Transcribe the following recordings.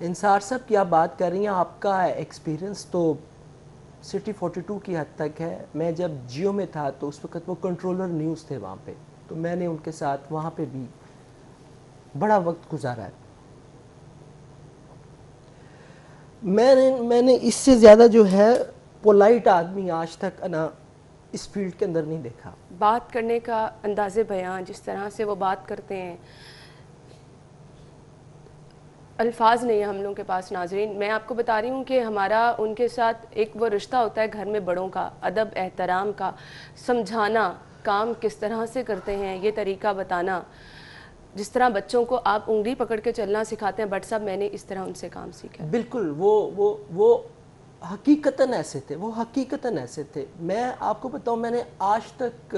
انصار صاحب کی آپ بات کر رہی ہیں، آپ کا ایکسپیرینس تو سٹی 42 کی حد تک ہے. میں جب جیو میں تھا تو اس وقت وہ کنٹرولر نیوز تھے وہاں پہ، تو میں نے ان کے ساتھ وہاں پہ بھی بڑا وقت گزارا ہے. میں نے اس سے زیادہ جو ہے پولائٹ آدمی آج تک انا اس فیلڈ کے اندر نہیں دیکھا. بات کرنے کا انداز بیان، جس طرح سے وہ بات کرتے ہیں، الفاظ نہیں ہیں ہم لوگوں کے پاس. ناظرین، میں آپ کو بتا رہی ہوں کہ ہمارا ان کے ساتھ ایک وہ رشتہ ہوتا ہے گھر میں بڑوں کا، ادب احترام کا، سمجھانا، کام کس طرح سے کرتے ہیں یہ طریقہ بتانا. جس طرح بچوں کو آپ انگلی پکڑ کے چلنا سکھاتے ہیں، بٹ صاحب میں نے اس طرح ان سے کام سیکھا. بالکل وہ حقیقتاً ایسے تھے، وہ حقیقتاً ایسے تھے. میں آپ کو بتاؤں، میں نے آج تک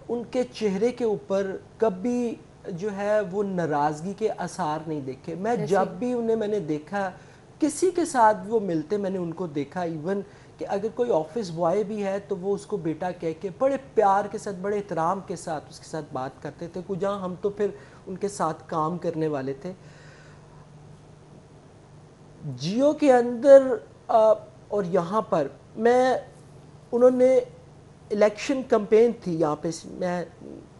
ان کے چہرے کے اوپر کبھی جو ہے وہ ناراضگی کے آثار نہیں دیکھے. میں جب بھی انہیں میں نے دیکھا، کسی کے ساتھ وہ ملتے میں نے ان کو دیکھا، ایون کہ اگر کوئی آفس بوائے بھی ہے تو وہ اس کو بیٹا کہہ کے بڑے پیار کے ساتھ، بڑے احترام کے ساتھ اس کے ساتھ بات کرتے تھے. جہاں ہم تو پھر ان کے ساتھ کام کرنے والے تھے. جیو کے اندر اور یہاں پر انہوں نے الیکشن کمپین تھی یہاں پہ، میں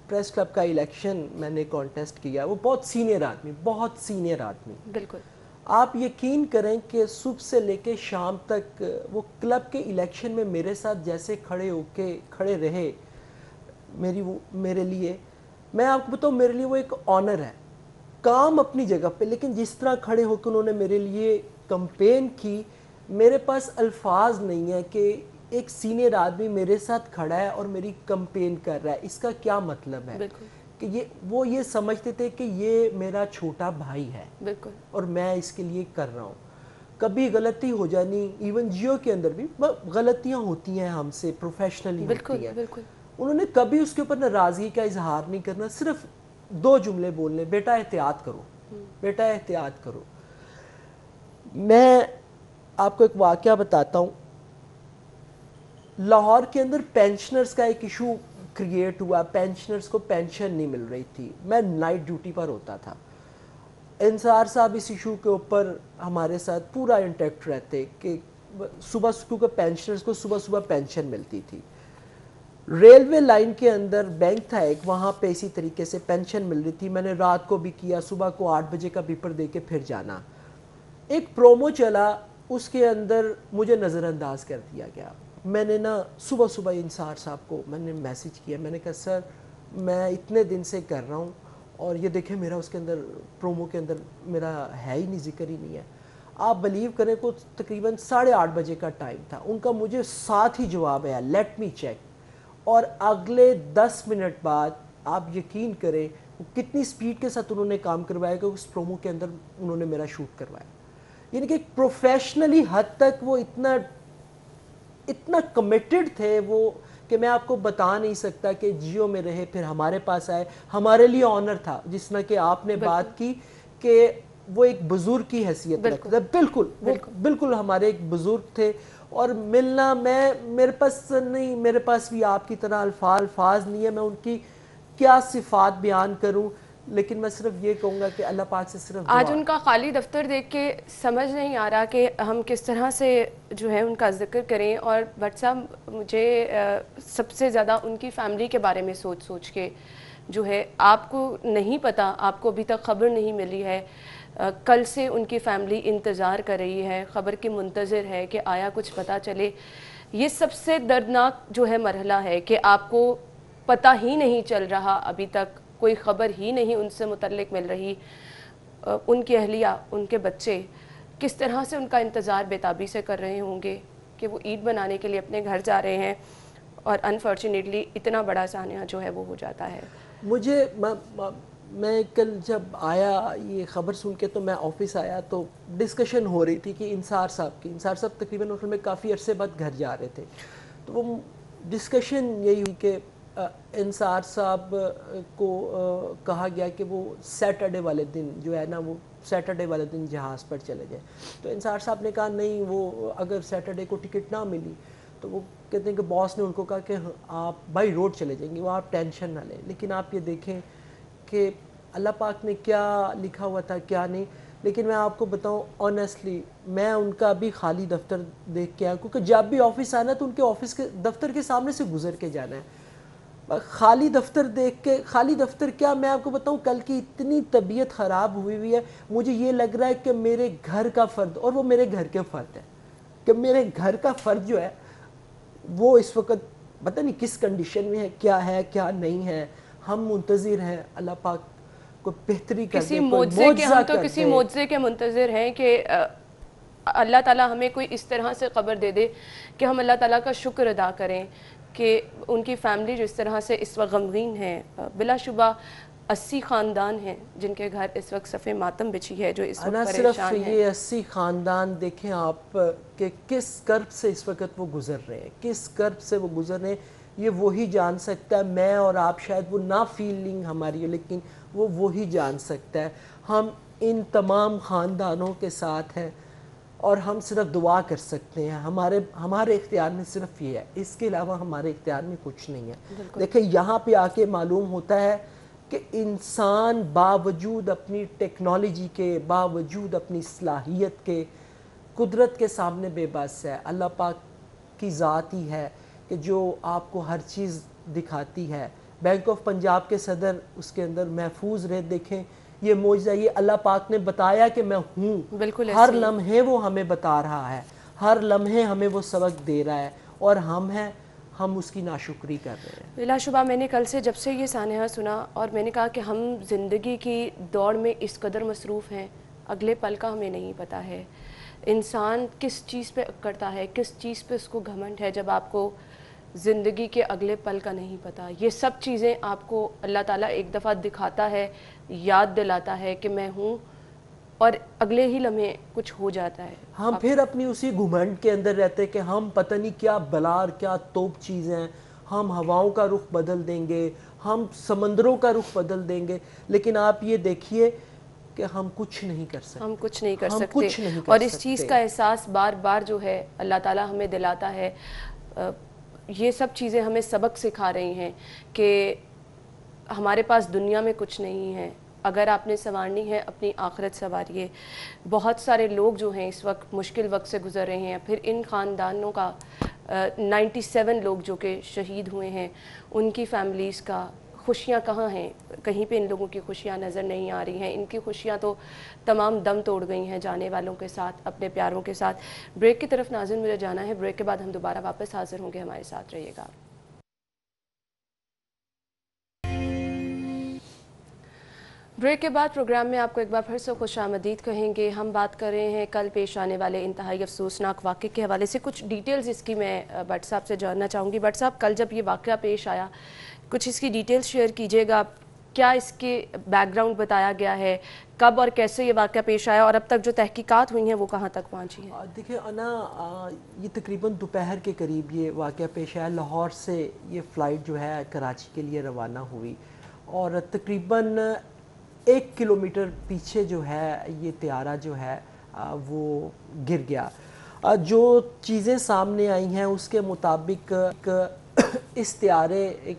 پریس کلب کا الیکشن میں نے کانٹیسٹ کیا. وہ بہت سینئر آدمی، بہت سینئر آدمی. بالکل. آپ یقین کریں کہ صبح سے لے کے شام تک وہ کلب کے الیکشن میں میرے ساتھ جیسے کھڑے رہے میرے لیے، میں آپ کو بتاؤں میرے لیے وہ ایک آنر ہے. کام اپنی جگہ پہ، لیکن جس طرح کھڑے ہو کے انہوں نے میرے لیے کمپین کی، میرے پاس الفاظ نہیں ہے کہ ایک سینئر آدمی میرے ساتھ کھڑا ہے اور میری کمپین کر رہا ہے. اس کا کیا مطلب ہے؟ کہ وہ یہ سمجھتے تھے کہ یہ میرا چھوٹا بھائی ہے اور میں اس کے لیے کر رہا ہوں. کبھی غلطی ہو جانی، ایون جیو کے اندر بھی غلطیاں ہوتی ہیں ہم سے، پروفیشنلی ہوتی ہیں. انہوں نے کبھی اس کے اوپر ناراضگی کا اظہار نہیں کرنا، صرف 2 جملے بولنے: بیٹا احتیاط کرو، بیٹا احتیاط کرو. میں آپ کو ایک واقعہ بتاتا ہوں. لاہور کے اندر پینشنرز کا ایک ایشو کریٹ ہوا، پینشنرز کو پینشن نہیں مل رہی تھی. میں نائٹ ڈیوٹی پر ہوتا تھا. انصار صاحب اس ایشو کے اوپر ہمارے ساتھ پورا انٹیکٹ رہتے کہ صبح، کیونکہ پینشنرز کو صبح صبح پینشن ملتی تھی. ریلوے لائن کے اندر بینک تھا ایک، وہاں پہ اسی طریقے سے پینشن مل رہی تھی. میں نے رات کو بھی کیا، صبح کو 8 بجے کا بیپر دے کے پھر جانا. ایک پرومو چلا، اس کے اندر مجھے نظر انداز کر دیا گیا. میں نے صبح صبح انصار صاحب کو میں نے میسیج کیا. میں نے کہا سر میں اتنے دن سے کر رہا ہوں اور یہ دیکھیں میرا اس کے اندر پرومو کے اندر میرا ہے ہی نہیں، ذکر ہی نہیں ہے. آپ بلیو کریں کو تقریباً 8:30 بجے کا ٹائم تھا. ان کا مجھے ساتھ ہی جواب ہے لیٹ می چیک، اور اگلے 10 منٹ بعد آپ یقین کریں کتنی سپیڈ کے ساتھ انہوں نے کام کروایا کہ اس پرومو کے اندر انہوں نے میرا شوٹ کروایا. یعنی کہ پروفیشنلی حد تک وہ اتنا کمیٹڈ تھے وہ کہ میں آپ کو بتا نہیں سکتا. کہ جیو میں رہے، پھر ہمارے پاس آئے. ہمارے لیے آنر تھا، جس طرح کہ آپ نے بات کی کہ وہ ایک بزرگ کی حیثیت رکھتے تھے. بالکل ہمارے ایک بزرگ تھے. اور ملنا، میرے پاس بھی آپ کی طرح الفاظ نہیں ہے میں ان کی کیا صفات بیان کروں. لیکن میں صرف یہ کہوں گا کہ اللہ پاک سے صرف دعا. آج ان کا خالی دفتر دیکھ کے سمجھ نہیں آ رہا کہ ہم کس طرح سے جو ہے ان کا ذکر کریں. اور بٹ صاحب مجھے سب سے زیادہ ان کی فیملی کے بارے میں سوچ کے جو ہے، آپ کو نہیں پتا، آپ کو ابھی تک خبر نہیں ملی ہے. کل سے ان کی فیملی انتظار کر رہی ہے، خبر کی منتظر ہے کہ آیا کچھ پتہ چلے. یہ سب سے دردناک جو ہے مرحلہ ہے کہ آپ کو پتہ ہی نہیں چل رہا، ابھی تک کوئی خبر ہی نہیں ان سے متعلق مل رہی. ان کی اہلیہ، ان کے بچے کس طرح سے ان کا انتظار بےتابی سے کر رہے ہوں گے کہ وہ عید بنانے کے لیے اپنے گھر جا رہے ہیں، اور انفارچونیٹلی اتنا بڑا سانحہ جو ہے وہ ہو جاتا ہے. میں کل جب آیا یہ خبر سن کے تو میں آفس آیا تو ڈسکشن ہو رہی تھی کہ انصار صاحب تقریباً ہوٹل میں کافی عرصے بعد گھر جا رہے تھے. تو وہ ڈسکشن یہی ہوئی کہ انصار صاحب کو کہا گیا کہ وہ سیٹرڈے والے دن جو ہے نا، وہ سیٹرڈے والے دن جہاز پر چلے جائیں. تو انصار صاحب نے کہا نہیں، وہ اگر سیٹرڈے کو ٹکٹ نہ ملی تو وہ کہتے ہیں کہ باس نے ان کو کہا کہ آپ بائی روڈ چلے جائیں گے، وہ آپ ٹینشن نہ لیں. لیکن آپ یہ دیکھیں کہ اللہ پاک نے کیا لکھا ہوا تھا کیا نہیں. لیکن میں آپ کو بتاؤں آنیسٹلی میں ان کا بھی خالی دفتر دیکھ کے آیا، کیونکہ جب بھی آفس آنا تو ان کے آفس کے دفتر کے سامنے سے گزر کے جانا ہے۔ خالی دفتر دیکھ کے، خالی دفتر کیا، میں آپ کو بتاؤں کل کی اتنی طبیعت خراب ہوئی ہے، مجھے یہ لگ رہا ہے کہ میرے گھر کا فرد، اور وہ میرے گھر کے فرد ہے، کہ میرے گھر کا فرد جو ہے وہ اس وقت پتہ نہیں کس کنڈیشن میں ہے کیا نہیں ہے۔ ہم منتظر ہیں اللہ پاک کو بہتری کر دے، کوئی معجزہ کر کسی دے۔ معجزے کے منتظر ہیں کہ اللہ تعالیٰ ہمیں کوئی اس طرح سے خبر دے دے کہ ہم اللہ تعالیٰ کا شکر ادا کریں کہ ان کی فیملی جو اس طرح سے اس وقت غمگین ہے۔ بلا شبہ 80 خاندان ہیں جن کے گھر اس وقت صف ماتم بچھی ہے، جو اس انا وقت صرف پریشان ہیں۔ یہ 80 خاندان دیکھیں آپ کہ کس کرب سے اس وقت وہ گزر رہے ہیں، کس کرب سے وہ گزر رہے ہیں، یہ وہی جان سکتا ہے۔ میں اور آپ شاید وہ نہ فیلنگ ہماری ہے، لیکن وہ وہی جان سکتا ہے۔ ہم ان تمام خاندانوں کے ساتھ ہیں اور ہم صرف دعا کر سکتے ہیں۔ ہمارے اختیار میں صرف یہ ہے، اس کے علاوہ ہمارے اختیار میں کچھ نہیں ہے۔ دیکھیں یہاں پہ آ کے معلوم ہوتا ہے کہ انسان باوجود اپنی ٹیکنالوجی کے، باوجود اپنی صلاحیت کے، قدرت کے سامنے بے بس ہے۔ اللہ پاک کی ذات ہی ہے کہ جو آپ کو ہر چیز دکھاتی ہے۔ بینک آف پنجاب کے صدر اس کے اندر محفوظ رہے، دیکھیں یہ معجزہ، یہ اللہ پاک نے بتایا کہ میں ہوں۔ بالکل ہر لمحے وہ ہمیں بتا رہا ہے، ہر لمحے ہمیں وہ سبق دے رہا ہے، اور ہم اس کی ناشکری کر رہے ہیں۔ بلا شبہ میں نے کل سے جب سے یہ سانحہ سنا اور میں نے کہا کہ ہم زندگی کی دوڑ میں اس قدر مصروف ہیں، اگلے پل کا ہمیں نہیں پتہ ہے۔ انسان کس چیز پہ اکڑتا ہے، کس چیز پہ اس کو گھمنڈ ہے، جب آپ کو زندگی کے اگلے پل کا نہیں پتہ۔ یہ سب چیزیں آپ کو اللہ تعالیٰ ایک دفعہ دکھاتا ہے، یاد دلاتا ہے کہ میں ہوں، اور اگلے ہی لمحے کچھ ہو جاتا ہے۔ ہم پھر اپنی اسی گھمنڈ کے اندر رہتے کہ ہم پتہ نہیں کیا بلار کیا توپ چیزیں ہیں، ہم ہواؤں کا رخ بدل دیں گے، ہم سمندروں کا رخ بدل دیں گے، لیکن آپ یہ دیکھیے کہ ہم کچھ نہیں کر سکتے۔ ہم کچھ نہیں کر ہم سکتے، کچھ نہیں کر اور اس سکتے۔ چیز کا احساس بار بار جو ہے اللہ تعالیٰ ہمیں دلاتا ہے۔ یہ سب چیزیں ہمیں سبق سکھا رہی ہیں کہ ہمارے پاس دنیا میں کچھ نہیں ہے۔ اگر آپ نے سنوارنی ہے اپنی آخرت سنواریے۔ بہت سارے لوگ جو ہیں اس وقت مشکل وقت سے گزر رہے ہیں، پھر ان خاندانوں کا 97 لوگ جو کہ شہید ہوئے ہیں، ان کی فیملیز کا خوشیاں کہاں ہیں؟ کہیں پہ ان لوگوں کی خوشیاں نظر نہیں آ رہی ہیں۔ ان کی خوشیاں تو تمام دم توڑ گئی ہیں جانے والوں کے ساتھ، اپنے پیاروں کے ساتھ۔ بریک کی طرف ناظرین مجھے جانا ہے، بریک کے بعد ہم دوبارہ واپس حاضر ہوں گے، ہمارے ساتھ رہیے گا۔ بریک کے بعد پروگرام میں آپ کو ایک بار پھر سے خوش آمدید کہیں گے۔ ہم بات کر رہے ہیں کل پیش آنے والے انتہائی افسوسناک واقعے کے حوالے سے۔ کچھ ڈیٹیلز اس کی میں بٹ صاحب سے جاننا چاہوں گی۔ بٹ صاحب، کل جب یہ واقعہ پیش آیا، کچھ اس کی ڈیٹیلز شیئر کیجیے گا۔ کیا اس کے بیک گراؤنڈ بتایا گیا ہے، کب اور کیسے یہ واقعہ پیش آیا، اور اب تک جو تحقیقات ہوئی ہیں وہ کہاں تک پہنچی ہیں؟ دیکھیں انا، یہ تقریباً دوپہر کے قریب یہ واقعہ پیش آیا۔ لاہور سے یہ فلائٹ جو ہے کراچی کے لیے روانہ ہوئی، اور تقریباً 1 کلومیٹر پیچھے جو ہے یہ طیارہ جو ہے وہ گر گیا۔ جو چیزیں سامنے آئی ہیں اس کے مطابق اس طیارے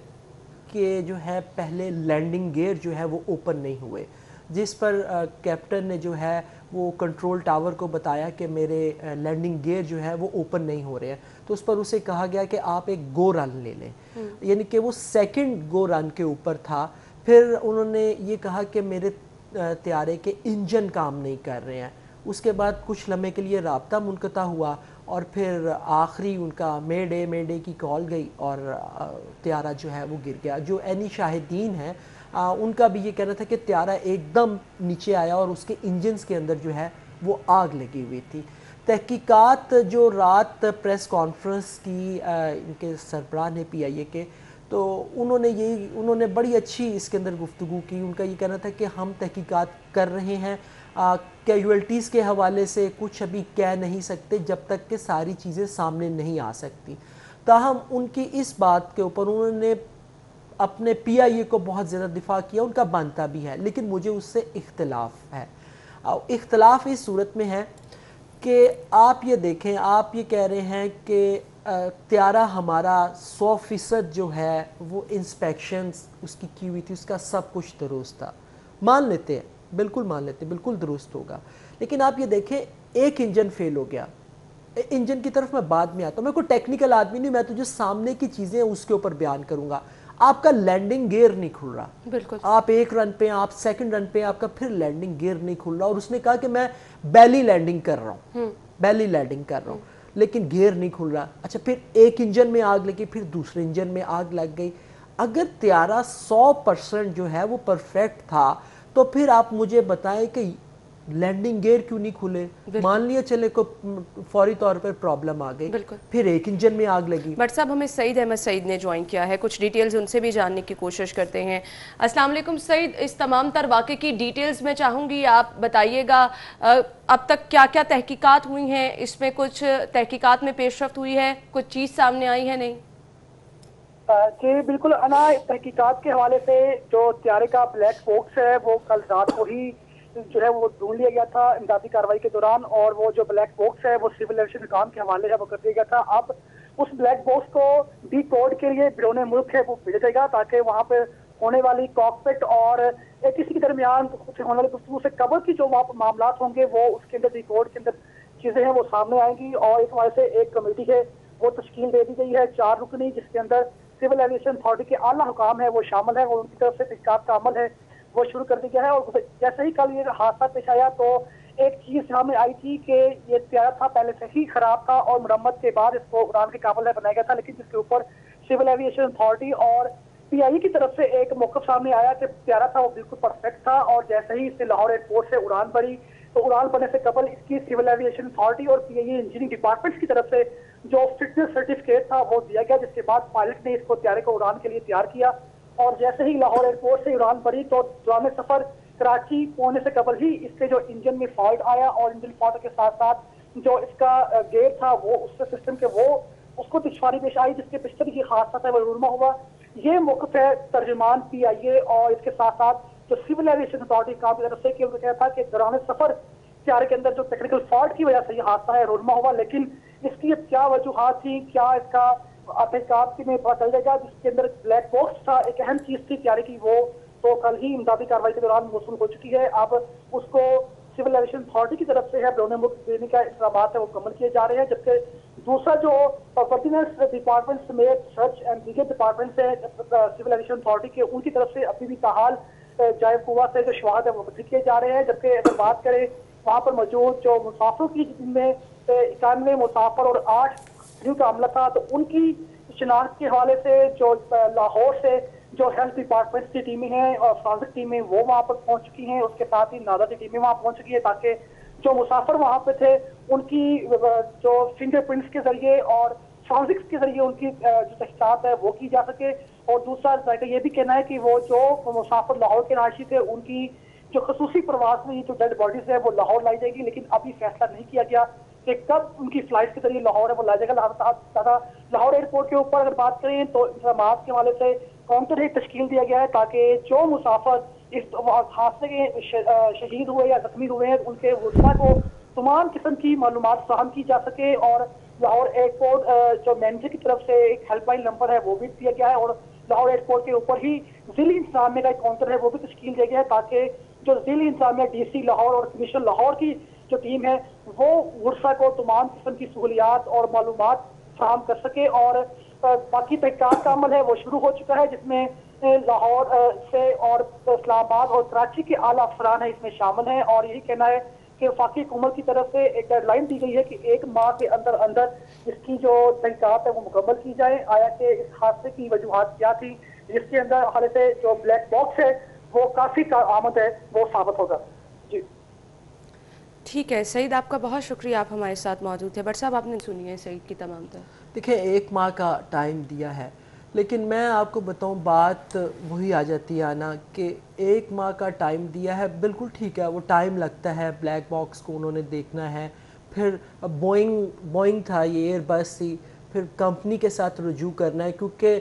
کے جو ہے پہلے لینڈنگ گیئر جو ہے وہ اوپن نہیں ہوئے، جس پر کیپٹن نے جو ہے وہ کنٹرول ٹاور کو بتایا کہ میرے لینڈنگ گیئر جو ہے وہ اوپن نہیں ہو رہے ہیں، تو اس پر اسے کہا گیا کہ آپ ایک گو رن لے لیں، یعنی کہ وہ سیکنڈ گو رن کے اوپر تھا۔ پھر انہوں نے یہ کہا کہ میرے طیارے کے انجن کام نہیں کر رہے ہیں۔ اس کے بعد کچھ لمحے کے لیے رابطہ منقطع ہوا، اور پھر آخری ان کا مے ڈے کی کال گئی، اور طیارہ جو ہے وہ گر گیا۔ جو عینی شاہدین ہیں ان کا بھی یہ کہنا تھا کہ طیارہ ایک دم نیچے آیا اور اس کے انجنز کے اندر جو ہے وہ آگ لگی ہوئی تھی۔ تحقیقات جو رات پریس کانفرنس کی ان کے سربراہ نے PIA کے، تو انہوں نے بڑی اچھی اس کے اندر گفتگو کی۔ ان کا یہ کہنا تھا کہ ہم تحقیقات کر رہے ہیں، کیجویلٹیز کے حوالے سے کچھ ابھی کہہ نہیں سکتے جب تک کہ ساری چیزیں سامنے نہیں آ سکتی۔ تاہم ان کی اس بات کے اوپر انہوں نے اپنے PIA کو بہت زیادہ دفاع کیا، ان کا بنتا بھی ہے، لیکن مجھے اس سے اختلاف ہے۔ اختلاف اس صورت میں ہے کہ آپ یہ دیکھیں، آپ یہ کہہ رہے ہیں کہ طیارہ ہمارا 100% جو ہے وہ انسپیکشنز اس کی ہوئی تھی، اس کا سب کچھ درست تھا، مان لیتے ہیں بالکل مان لیتے ہیں، بالکل درست ہوگا. لیکن آپ یہ دیکھیں ایک انجن فیل ہو گیا، انجن کی طرف میں بعد میں آتا ہوں، میں کوئی ٹیکنیکل آدمی نہیں، میں تو جو سامنے کی چیزیں اس کے اوپر بیان کروں گا. آپ کا لینڈنگ گیئر نہیں کھل رہا، بالکل آپ ایک رن پہ، آپ سیکنڈ رن پہ، آپ کا پھر لینڈنگ گیئر نہیں کھل رہا. اور اس نے کہا کہ میں بیلی لینڈنگ کر رہا ہوں، بیلی لینڈنگ کر رہا ہوں، لیکن گیئر نہیں کھل رہا. اچھا پھر ایک انجن میں آگ لگی، پھر دوسرے انجن میں آگ لگ گئی. اگر طیارہ 100% جو ہے وہ پرفیکٹ تھا تو پھر آپ مجھے بتائیں کہ لینڈنگ گیئر کیوں نہیں کھلے؟ مان لیا چلے کو فوری طور پر پرابلم آ گئی، بالکل. پھر ایک انجن میں آگ لگی. بٹ صاحب ہمیں سعید احمد سعید نے جوائن کیا ہے، کچھ ڈیٹیلز ان سے بھی جاننے کی کوشش کرتے ہیں. السلام علیکم سعید، اس تمام تر واقعے کی ڈیٹیلز میں چاہوں گی آپ بتائیے گا اب تک کیا کیا تحقیقات ہوئی ہیں، اس میں کچھ تحقیقات میں پیش رفت ہوئی ہے، کچھ چیز سامنے آئی ہے نہیں؟ جی بالکل انا، تحقیقات کے حوالے سے جو طیارے کا بلیک باکس ہے وہ کل رات کو ہی جو ہے وہ ڈھونڈ لیا گیا تھا امدادی کارروائی کے دوران، اور وہ جو بلیک باکس ہے وہ سول ایویشن کام کے حوالے سے وہ کر دیا گیا تھا. اب اس بلیک باکس کو ڈی کوڈ کے لیے بیرون ملک ہے وہ بھیجا جائے گا تاکہ وہاں پہ ہونے والی کاکپٹ اور کسی کے درمیان ہونے والی گفتگو سے قبل کی جو وہاں معاملات ہوں گے وہ اس کے اندر ڈی کوڈ کے اندر چیزیں ہیں وہ سامنے آئیں گی. اور اس حوالے سے ایک کمیٹی ہے وہ تشکیل دے دی گئی ہے 4 رکنی، جس کے اندر سول ایویشن اتھارٹی کے اعلیٰ حکام ہے وہ شامل ہیں، اور ان کی طرف سے تحقیقات کا عمل ہے وہ شروع کر دیا گیا ہے. اور جیسے ہی کل یہ حادثہ پیش آیا تو ایک چیز سامنے آئی تھی کہ یہ طیارہ تھا پہلے سے ہی خراب تھا اور مرمت کے بعد اس کو اڑان کے قابل ہے بنایا گیا تھا، لیکن جس کے اوپر سول ایویشن اتھارٹی اور پی آئی کی طرف سے ایک موقف سامنے آیا کہ طیارہ تھا وہ بالکل پرفیکٹ تھا، اور جیسے ہی اس نے لاہور ایئرپورٹ سے اڑان بھری تو اڑان بھرنے سے قبل اس کی سول ایویشن اتھارٹی اور پی آئی انجینئرنگ ڈپارٹمنٹ کی طرف سے جو فٹنس سرٹیفکیٹ تھا وہ دیا گیا، جس کے بعد پائلٹ نے اس کو طیارے کو اڑان کے لیے تیار کیا. اور جیسے ہی لاہور ایئرپورٹ سے اڑان بھری تو دوران سفر کراچی پہنچنے سے قبل ہی اس کے جو انجن میں فالٹ آیا، اور انجن فالٹ کے ساتھ ساتھ جو اس کا گیئر تھا وہ اس سے سسٹم کے وہ اس کو دشواری پیش آئی، جس کے پچھلے یہ حادثہ تھا وہ رونما ہوا. یہ موقف ہے ترجمان پی آئی اے اور اس کے ساتھ ساتھ جو سول ایویشن اتھارٹی کا طرف سے کہ کہا تھا کہ دوران سفر طیارے کے اندر جو ٹیکنیکل فالٹ کی وجہ سے یہ حادثہ ہے رونما ہوا، لیکن اس کی کیا وجوہات تھی، کیا اس کا تحقیقات میں پتہ چل جائے گا. جس کے اندر بلیک باکس تھا، ایک اہم چیز تھی طیارے کی، وہ تو کل ہی امدادی کارروائی کے دوران موصول ہو چکی ہے. اب اس کو سول ایویشن اتھارٹی کی طرف سے ہے بیرون ملک دینے کا اقدامات ہے وہ مکمل کیے جا رہے ہیں، جبکہ دوسرا جو وردینس ڈپارٹمنٹ سمیت سرچ اینڈ دیگر ڈپارٹمنٹ سے سول ایویشن اتھارٹی کے ان کی طرف سے ابھی بھی تاحال جائے قوہ سے جو شواہد ہے وہ مکمل کیے جا رہے ہیں. جبکہ اگر بات کریں وہاں پر موجود جو مسافروں کی، جن میں 91 مسافر اور 8 کریو کا عملہ تھا، تو ان کی شناخت کے حوالے سے جو لاہور سے جو ہیلتھ ڈپارٹمنٹ کی ٹیمیں ہیں اور فورنسک ٹیمیں وہ وہاں پر پہنچ چکی ہیں، اس کے ساتھ ہی نادا کی ٹیمیں وہاں پہنچ چکی ہیں تاکہ جو مسافر وہاں پہ تھے ان کی جو فنگر پرنٹس کے ذریعے اور فورنسکس کے ذریعے ان کی جو تحقیقات ہے وہ کی جا سکے. اور دوسرا ذائقہ یہ بھی کہنا ہے کہ وہ جو مسافر لاہور کے رہائشی تھے ان کی جو خصوصی پرواز میں جو ڈیڈ باڈیز ہے وہ لاہور لائی جائے گی، لیکن ابھی فیصلہ نہیں کیا گیا کہ کب ان کی فلائٹ کے ذریعے لاہور ہے وہ لایا جائے گا. لاہور ایئرپورٹ کے اوپر اگر بات کریں تو انتظامات کے حوالے سے کاؤنٹر ہی تشکیل دیا گیا ہے تاکہ جو مسافر اس حادثے کے شہید ہوئے یا زخمی ہوئے ہیں ان کے ورثاء کو تمام قسم کی معلومات فراہم کی جا سکے. اور لاہور ایئرپورٹ جو مینیجر کی طرف سے ایک ہیلپ لائن نمبر ہے وہ بھی دیا گیا ہے، اور لاہور ایئرپورٹ کے اوپر ہی ضلعی انتظامیہ کا ایک کاؤنٹر ہے وہ بھی تشکیل دیا گیا ہے تاکہ جو ضلعی انتظامیہ ڈی سی لاہور اور کمشنر لاہور کی جو ٹیم ہے وہ ورثاء کو تمام قسم کی سہولیات اور معلومات فراہم کر سکے. اور باقی تحقیقات کا عمل ہے وہ شروع ہو چکا ہے، جس میں لاہور سے اور اسلام آباد اور کراچی کے اعلیٰ افسران ہیں اس میں شامل ہیں. اور یہی کہنا ہے کہ وفاقی حکومت کی طرف سے ایک ڈیڈ لائن دی گئی ہے کہ 1 ماہ کے اندر اندر اس کی جو تحقیقات ہے وہ مکمل کی جائے. آیا کہ اس حادثے کی وجوہات کیا تھی، جس کے اندر حالے سے جو بلیک باکس ہے وہ کافی کارآمد ہے وہ ثابت ہوگا. جی ٹھیک ہے سعید، آپ کا بہت شکریہ، آپ ہمارے ساتھ موجود تھے. بٹ صاحب آپ نے سنی ہے سعید کی تمام تر. دیکھیں 1 ماہ کا ٹائم دیا ہے، لیکن میں آپ کو بتاؤں بات وہی آ جاتی ہے نا کہ 1 ماہ کا ٹائم دیا ہے، بالکل ٹھیک ہے وہ ٹائم لگتا ہے، بلیک باکس کو انہوں نے دیکھنا ہے، پھر بوئنگ تھا یہ ایئر بس تھی، پھر کمپنی کے ساتھ رجوع کرنا ہے، کیونکہ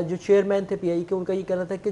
جو چیئرمین تھے پی آئی کے ان کا یہ کہنا تھا کہ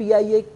PIA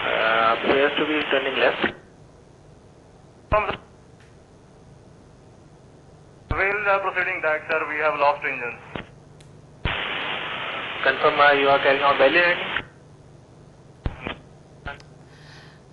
appears to be turning left. While proceeding that, sir, we have lost engines. Confirm you are carrying out belly landing?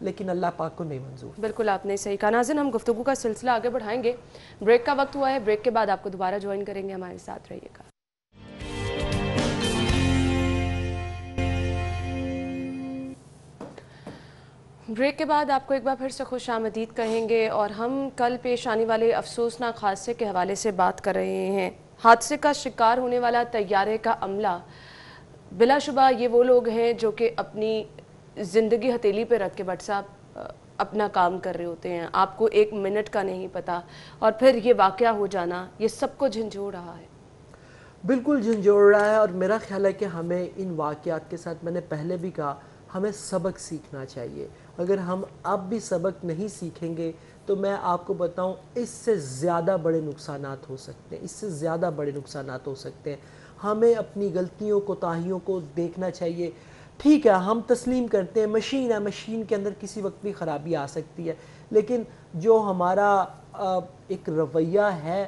لیکن اللہ پاک کو نہیں منظور. بالکل آپ نے صحیح کہا. ناظرین ہم گفتگو کا سلسلہ آگے بڑھائیں گے, بریک کا وقت ہوا ہے, بریک کے بعد آپ کو دوبارہ جوائن کریں گے, ہمارے ساتھ رہیے گا. بریک کے بعد آپ کو ایک بار پھر سے خوش آمدید کہیں گے, اور ہم کل پیش آنے والے افسوسناک حادثے کے حوالے سے بات کر رہے ہیں. حادثے کا شکار ہونے والا طیارے کا عملہ بلا شبہ یہ وہ لوگ ہیں جو کہ اپنی زندگی ہتھیلی پہ رکھ کے بٹ صاحب اپنا کام کر رہے ہوتے ہیں, آپ کو ایک منٹ کا نہیں پتا, اور پھر یہ واقعہ ہو جانا یہ سب کو جھنجھوڑ رہا ہے. بالکل جھنجھوڑ رہا ہے, اور میرا خیال ہے کہ ہمیں ان واقعات کے ساتھ, میں نے پہلے بھی کہا, ہمیں سبق سیکھنا چاہیے. اگر ہم اب بھی سبق نہیں سیکھیں گے تو میں آپ کو بتاؤں اس سے زیادہ بڑے نقصانات ہو سکتے ہیں, اس سے زیادہ بڑے نقصانات ہو سکتے ہیں. ہمیں اپنی غلطیوں کوتاہیوں کو دیکھنا چاہیے. ٹھیک ہے ہم تسلیم کرتے ہیں مشین ہے, مشین کے اندر کسی وقت بھی خرابی آ سکتی ہے, لیکن جو ہمارا ایک رویہ ہے,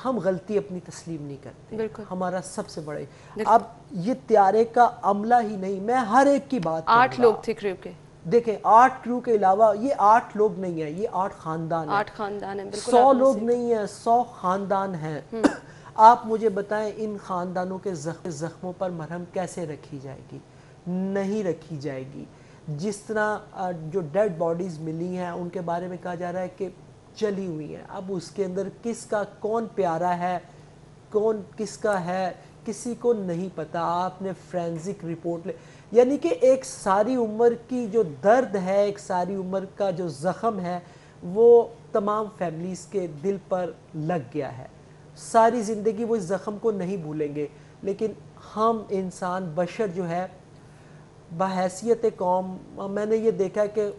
ہم غلطی اپنی تسلیم نہیں کرتے. بالکل ہمارا سب سے بڑے, اب یہ طیارے کا عملہ ہی نہیں, میں ہر ایک کی بات کروں گا. 8 لوگ تھے کریو کے. دیکھیں 8 کریو کے علاوہ یہ 8 لوگ نہیں ہیں, یہ 8 خاندان ہیں. 8 خاندان ہیں. بالکل 100 لوگ نہیں ہیں, 100 خاندان ہیں. آپ مجھے بتائیں ان خاندانوں کے زخموں پر مرہم کیسے رکھی جائے گی؟ نہیں رکھی جائے گی. جس طرح جو ڈیڈ باڈیز ملی ہیں ان کے بارے میں کہا جا رہا ہے کہ چلی ہوئی ہیں, اب اس کے اندر کس کا کون پیارا ہے, کون کس کا ہے, کسی کو نہیں پتا. آپ نے فرینزک رپورٹ یعنی کہ ایک ساری عمر کی جو درد ہے, ایک ساری عمر کا جو زخم ہے, وہ تمام فیملیز کے دل پر لگ گیا ہے. ساری زندگی وہ اس زخم کو نہیں بھولیں گے. لیکن ہم انسان بشر جو ہے بحیثیت قوم, میں نے یہ دیکھا ہے کہ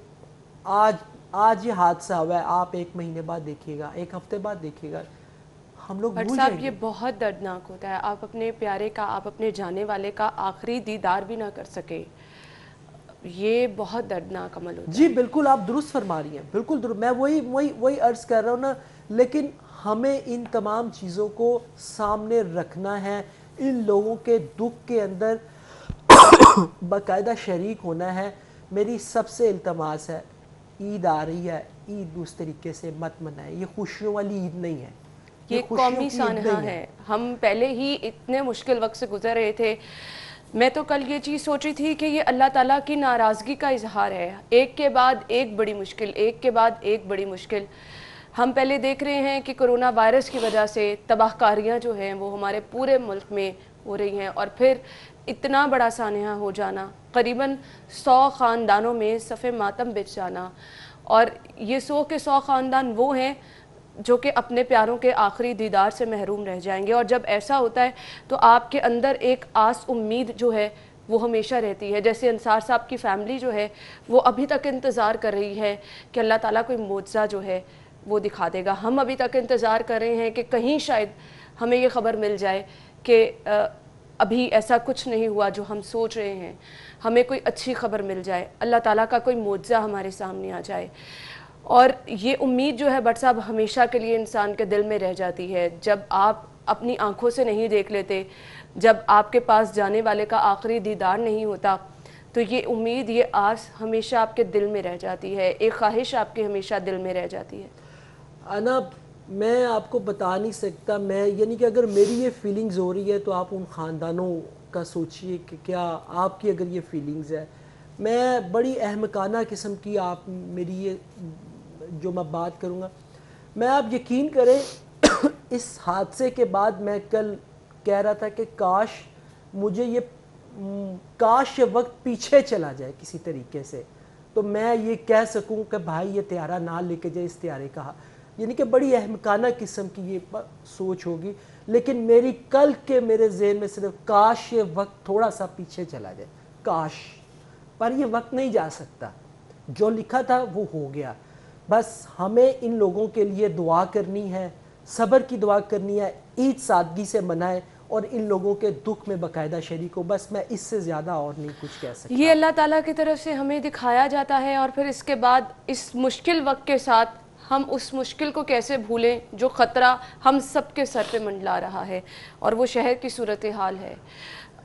آج یہ حادثہ ہوا ہے, آپ 1 مہینے بعد دیکھیے گا, 1 ہفتے بعد دیکھیے گا, ہم لوگ بٹ بھول صاحب جائیں یہ گے. بہت دردناک ہوتا ہے, آپ اپنے پیارے کا, آپ اپنے جانے والے کا آخری دیدار بھی نہ کر سکے, یہ بہت دردناک عمل ہوتا ہے. جی بالکل آپ درست فرما رہی ہیں, بالکل درست. میں وہی عرض کر رہا ہوں نا, لیکن ہمیں ان تمام چیزوں کو سامنے رکھنا ہے, ان لوگوں کے دکھ کے اندر باقاعدہ شریک ہونا ہے. میری سب سے التماس ہے, عید آ رہی ہے, عید اس طریقے سے مت منائیں. یہ خوشیوں والی عید نہیں ہے, یہ قومی سانحہ ہے. ہم پہلے ہی اتنے مشکل وقت سے گزر رہے تھے. میں تو کل یہ چیز سوچی تھی کہ یہ اللہ تعالیٰ کی ناراضگی کا اظہار ہے, ایک کے بعد ایک بڑی مشکل, ایک کے بعد ایک بڑی مشکل. ہم پہلے دیکھ رہے ہیں کہ کرونا وائرس کی وجہ سے تباہ کاریاں جو ہیں وہ ہمارے پورے ملک میں ہو رہی ہیں, اور پھر اتنا بڑا سانحہ ہو جانا, قریباً 100 خاندانوں میں صف ماتم بچھ جانا. اور یہ 100 کے 100 خاندان وہ ہیں جو کہ اپنے پیاروں کے آخری دیدار سے محروم رہ جائیں گے. اور جب ایسا ہوتا ہے تو آپ کے اندر ایک آس امید جو ہے وہ ہمیشہ رہتی ہے. جیسے انصار صاحب کی فیملی جو ہے وہ ابھی تک انتظار کر رہی ہے کہ اللہ تعالیٰ کوئی معجزہ جو ہے وہ دکھا دے گا. ہم ابھی تک انتظار کر رہے ہیں کہ کہیں شاید ہمیں یہ خبر مل جائے کہ ابھی ایسا کچھ نہیں ہوا جو ہم سوچ رہے ہیں, ہمیں کوئی اچھی خبر مل جائے, اللہ تعالیٰ کا کوئی معجزہ ہمارے سامنے آ جائے. اور یہ امید جو ہے بٹ صاحب ہمیشہ کے لیے انسان کے دل میں رہ جاتی ہے. جب آپ اپنی آنکھوں سے نہیں دیکھ لیتے, جب آپ کے پاس جانے والے کا آخری دیدار نہیں ہوتا, تو یہ امید, یہ آس ہمیشہ آپ کے دل میں رہ جاتی ہے, ایک خواہش آپ کے ہمیشہ دل میں رہ جاتی ہے. انا میں آپ کو بتا نہیں سکتا, میں یعنی کہ اگر میری یہ فیلنگز ہو رہی ہے تو آپ ان خاندانوں کا سوچئے کہ کیا آپ کی اگر یہ فیلنگز ہے. میں بڑی احمقانہ قسم کی, آپ میری یہ جو میں بات کروں گا, میں آپ یقین کریں اس حادثے کے بعد میں کل کہہ رہا تھا کہ کاش مجھے کاش یہ وقت پیچھے چلا جائے کسی طریقے سے, تو میں یہ کہہ سکوں کہ بھائی یہ طیارہ نہ لے کے جائے, اس طیارے کا, یعنی کہ بڑی احمقانہ قسم کی یہ سوچ ہوگی. لیکن میری کل کے میرے ذہن میں صرف کاش یہ وقت تھوڑا سا پیچھے چلا جائے, کاش. پر یہ وقت نہیں جا سکتا, جو لکھا تھا وہ ہو گیا. بس ہمیں ان لوگوں کے لیے دعا کرنی ہے, صبر کی دعا کرنی ہے, عید سادگی سے منائیں اور ان لوگوں کے دکھ میں باقاعدہ شریک ہو. بس میں اس سے زیادہ اور نہیں کچھ کہہ سکتا. یہ اللہ تعالیٰ کی طرف سے ہمیں دکھایا جاتا ہے, اور پھر اس کے بعد اس مشکل وقت کے ساتھ ہم اس مشکل کو کیسے بھولیں جو خطرہ ہم سب کے سر پہ منڈلا رہا ہے, اور وہ شہر کی صورتحال ہے.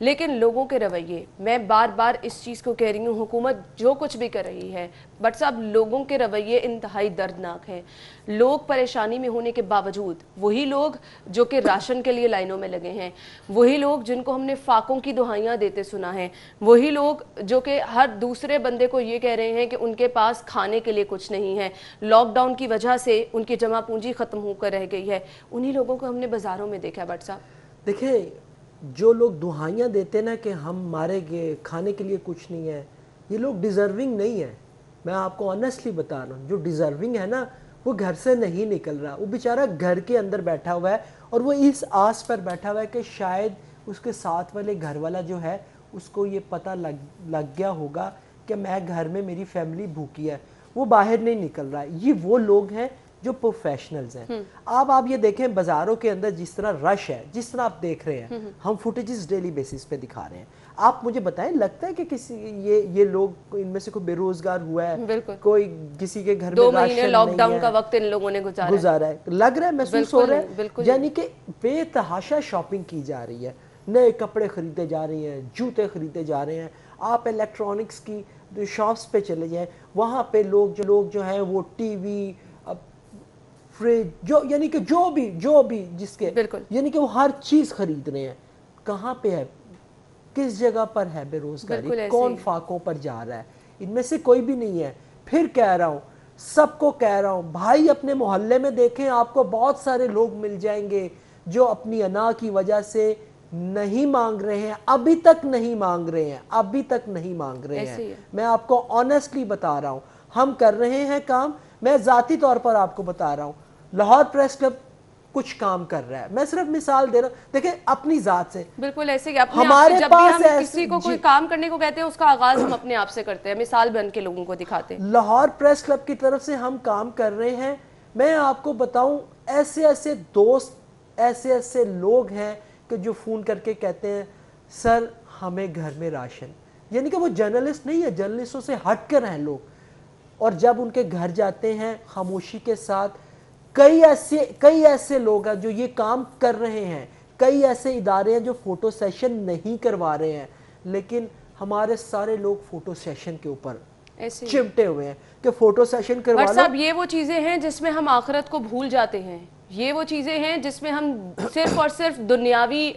لیکن لوگوں کے رویے، میں بار بار اس چیز کو کہہ رہی ہوں، حکومت جو کچھ بھی کر رہی ہے، بٹ صاحب لوگوں کے رویے انتہائی دردناک ہیں. لوگ پریشانی میں ہونے کے باوجود، وہی لوگ جو کہ راشن کے لیے لائنوں میں لگے ہیں، وہی لوگ جن کو ہم نے فاقوں کی دہائیاں دیتے سنا ہے، وہی لوگ جو کہ ہر دوسرے بندے کو یہ کہہ رہے ہیں کہ ان کے پاس کھانے کے لیے کچھ نہیں ہے، لاک ڈاؤن کی وجہ سے ان کی جمع پونجی ختم ہو کر رہ گئی ہے، انہی لوگوں کو ہم نے بازاروں میں دیکھا. بٹ صاحب دیکھیں، جو لوگ دہائیاں دیتے نا کہ ہم مارے گے، کھانے کے لیے کچھ نہیں ہے، یہ لوگ ڈیزرونگ نہیں ہے. میں آپ کو آنیسٹلی بتا رہا ہوں، جو ڈیزرونگ ہے نا وہ گھر سے نہیں نکل رہا، وہ بیچارہ گھر کے اندر بیٹھا ہوا ہے اور وہ اس آس پر بیٹھا ہوا ہے کہ شاید اس کے ساتھ والے گھر والا جو ہے اس کو یہ پتہ لگ گیا ہوگا کہ میں گھر میں میری فیملی بھوکی ہے، وہ باہر نہیں نکل رہا ہے. یہ وہ لوگ ہیں جو پروفیشنلز ہیں. آپ یہ دیکھیں بازاروں کے اندر جس طرح رش ہے، جس طرح آپ دیکھ رہے ہیں، ہم فوٹیجز ڈیلی بیسس پہ دکھا رہے ہیں. آپ مجھے بتائیں، لگتا ہے کہ کسی یہ لوگ ان میں سے کوئی بے روزگار ہوا ہے، کوئی کسی کے گھر میں 2 مہینے راشن لاک نہیں ڈاؤن کا ہے، وقت ان لوگوں نے گزارا ہے؟ لگ رہا ہے، محسوس ہو رہا ہے، یعنی کہ بے تحاشا شاپنگ کی جا رہی ہے، نئے کپڑے خریدے جا رہے ہیں، جوتے خریدے جا رہے ہیں. آپ الیکٹرانکس کی شاپس پہ چلے جائیں، وہاں پہ لوگ جو ہیں وہ ٹی وی، فریج، یعنی کہ جو بھی جس کے، یعنی کہ وہ ہر چیز خرید رہے ہیں. کہاں پہ ہے، کس جگہ پر ہے بے روزگاری؟ کون فاقوں پر جا رہا ہے؟ ان میں سے کوئی بھی نہیں ہے. پھر کہہ رہا ہوں، سب کو کہہ رہا ہوں، بھائی اپنے محلے میں دیکھیں، آپ کو بہت سارے لوگ مل جائیں گے جو اپنی انا کی وجہ سے نہیں مانگ رہے ہیں، ابھی تک نہیں مانگ رہے ہیں، ابھی تک نہیں مانگ رہے ہیں. میں آپ کو آنیسٹلی بتا رہا ہوں، ہم کر رہے ہیں کام. میں ذاتی طور پر آپ کو بتا رہا ہوں، لاہور پریس کلب کچھ کام کر رہا ہے. میں صرف مثال دے رہا ہوں، دیکھیں اپنی ذات سے، بالکل ایسے ہی اپنے آپ سے، جب بھی ہم کسی کو کوئی کام کرنے کو کہتے ہیں اس کا آغاز ہم اپنے آپ سے کرتے ہیں، مثال بن کے لوگوں کو دکھاتے ہیں. لاہور پریس کلب کی طرف سے ہم کام کر رہے ہیں. میں آپ کو بتاؤں، ایسے دوست، ایسے لوگ ہیں کہ جو فون کر کے کہتے ہیں سر ہمیں گھر میں راشن، یعنی کہ وہ جرنلسٹ نہیں ہے، جرنلسٹوں سے ہٹ کر ہیں لوگ. اور جب ان کے گھر جاتے ہیں خاموشی کے ساتھ، کئی ایسے لوگ ہیں جو یہ کام کر رہے ہیں، کئی ایسے ادارے ہیں جو فوٹو سیشن نہیں کروا رہے ہیں، لیکن ہمارے سارے لوگ فوٹو سیشن کے اوپر چمٹے ہوئے ہیں کہ فوٹو سیشن کروا لو. بٹ صاحب یہ وہ چیزیں ہیں جس میں ہم آخرت کو بھول جاتے ہیں، یہ وہ چیزیں ہیں جس میں ہم صرف اور صرف دنیاوی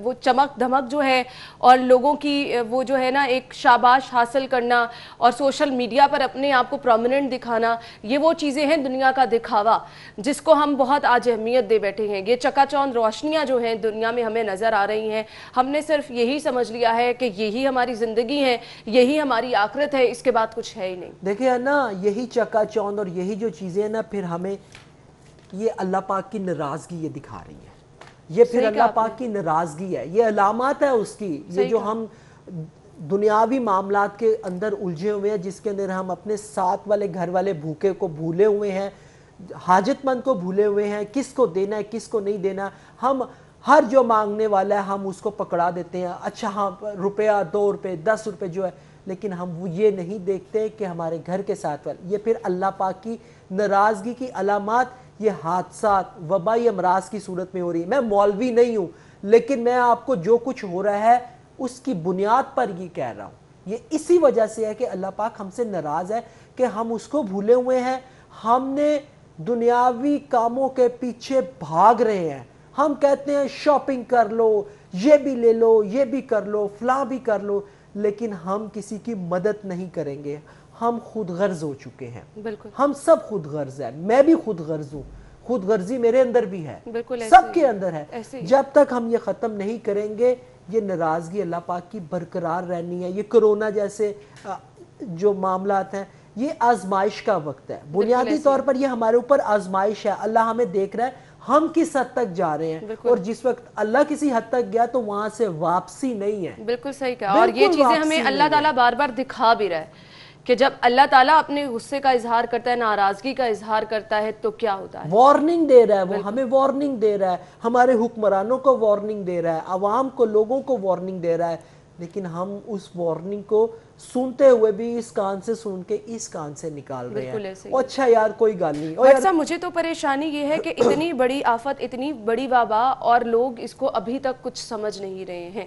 وہ چمک دھمک جو ہے اور لوگوں کی وہ جو ہے نا ایک شاباش حاصل کرنا اور سوشل میڈیا پر اپنے آپ کو پرومیننٹ دکھانا، یہ وہ چیزیں ہیں دنیا کا دکھاوا جس کو ہم بہت آج اہمیت دے بیٹھے ہیں. یہ چکا چوند روشنیاں جو ہیں دنیا میں ہمیں نظر آ رہی ہیں، ہم نے صرف یہی سمجھ لیا ہے کہ یہی ہماری زندگی ہے، یہی ہماری آخرت ہے، اس کے بعد کچھ ہے ہی نہیں. دیکھیں نا، یہی چکا چوند اور یہی جو چیزیں ہیں نا، پھر ہمیں یہ اللہ پاک کی ناراضگی یہ دکھا رہی ہے. یہ پھر اللہ پاک کی ناراضگی ہے، یہ علامات ہے اس کی. یہ جو ہم دنیاوی معاملات کے اندر الجھے ہوئے ہیں، جس کے اندر ہم اپنے ساتھ والے گھر والے بھوکے کو بھولے ہوئے ہیں، حاجت مند کو بھولے ہوئے ہیں، کس کو دینا ہے کس کو نہیں دینا. ہم ہر جو مانگنے والا ہے ہم اس کو پکڑا دیتے ہیں، اچھا ہاں روپیہ 2 روپے 10 روپے جو ہے، لیکن ہم وہ یہ نہیں دیکھتے کہ ہمارے گھر کے ساتھ والے. یہ پھر اللہ پاک کی ناراضگی کی علامات یہ حادثات وبائی امراض کی صورت میں ہو رہی ہے. میں مولوی نہیں ہوں، لیکن میں آپ کو جو کچھ ہو رہا ہے اس کی بنیاد پر یہ کہہ رہا ہوں. یہ اسی وجہ سے ہے کہ اللہ پاک ہم سے ناراض ہے کہ ہم اس کو بھولے ہوئے ہیں. ہم نے دنیاوی کاموں کے پیچھے بھاگ رہے ہیں. ہم کہتے ہیں شاپنگ کر لو، یہ بھی لے لو، یہ بھی کر لو، فلاں بھی کر لو، لیکن ہم کسی کی مدد نہیں کریں گے. ہم خود غرض ہو چکے ہیں. ہم سب خود غرض ہیں. میں بھی خود غرض ہوں، خود غرضی میرے اندر بھی ہے، سب کے اندر ہے. جب تک ہم یہ ختم نہیں کریں گے یہ ناراضگی اللہ پاک کی برقرار رہنی ہے. یہ کرونا جیسے جو معاملات ہیں یہ آزمائش کا وقت ہے. بنیادی طور پر یہ ہمارے اوپر آزمائش ہے. اللہ ہمیں دیکھ رہا ہے ہم کس حد تک جا رہے ہیں، اور جس وقت اللہ کسی حد تک گیا تو وہاں سے واپسی نہیں ہے. بالکل صحیح کہا. اور یہ چیزیں ہمیں اللہ تعالیٰ بار بار دکھا بھی رہا ہے کہ جب اللہ تعالیٰ اپنے غصے کا اظہار کرتا ہے، ناراضگی کا اظہار کرتا ہے تو کیا ہوتا ہے. وارننگ دے رہا ہے، وہ ہمیں وارننگ دے رہا ہے، ہمارے حکمرانوں کو وارننگ دے رہا ہے، عوام کو، لوگوں کو وارننگ دے رہا ہے. لیکن ہم اس وارننگ کو سنتے ہوئے بھی اس کان سے سن کے اس کان سے نکال رہے ہیں. اچھا یار کوئی گل نہیں. ڈاکٹر صاحب مجھے تو پریشانی یہ ہے کہ اتنی بڑی آفت, اتنی بڑی وبا, اور لوگ اس کو ابھی تک کچھ سمجھ نہیں رہے ہیں.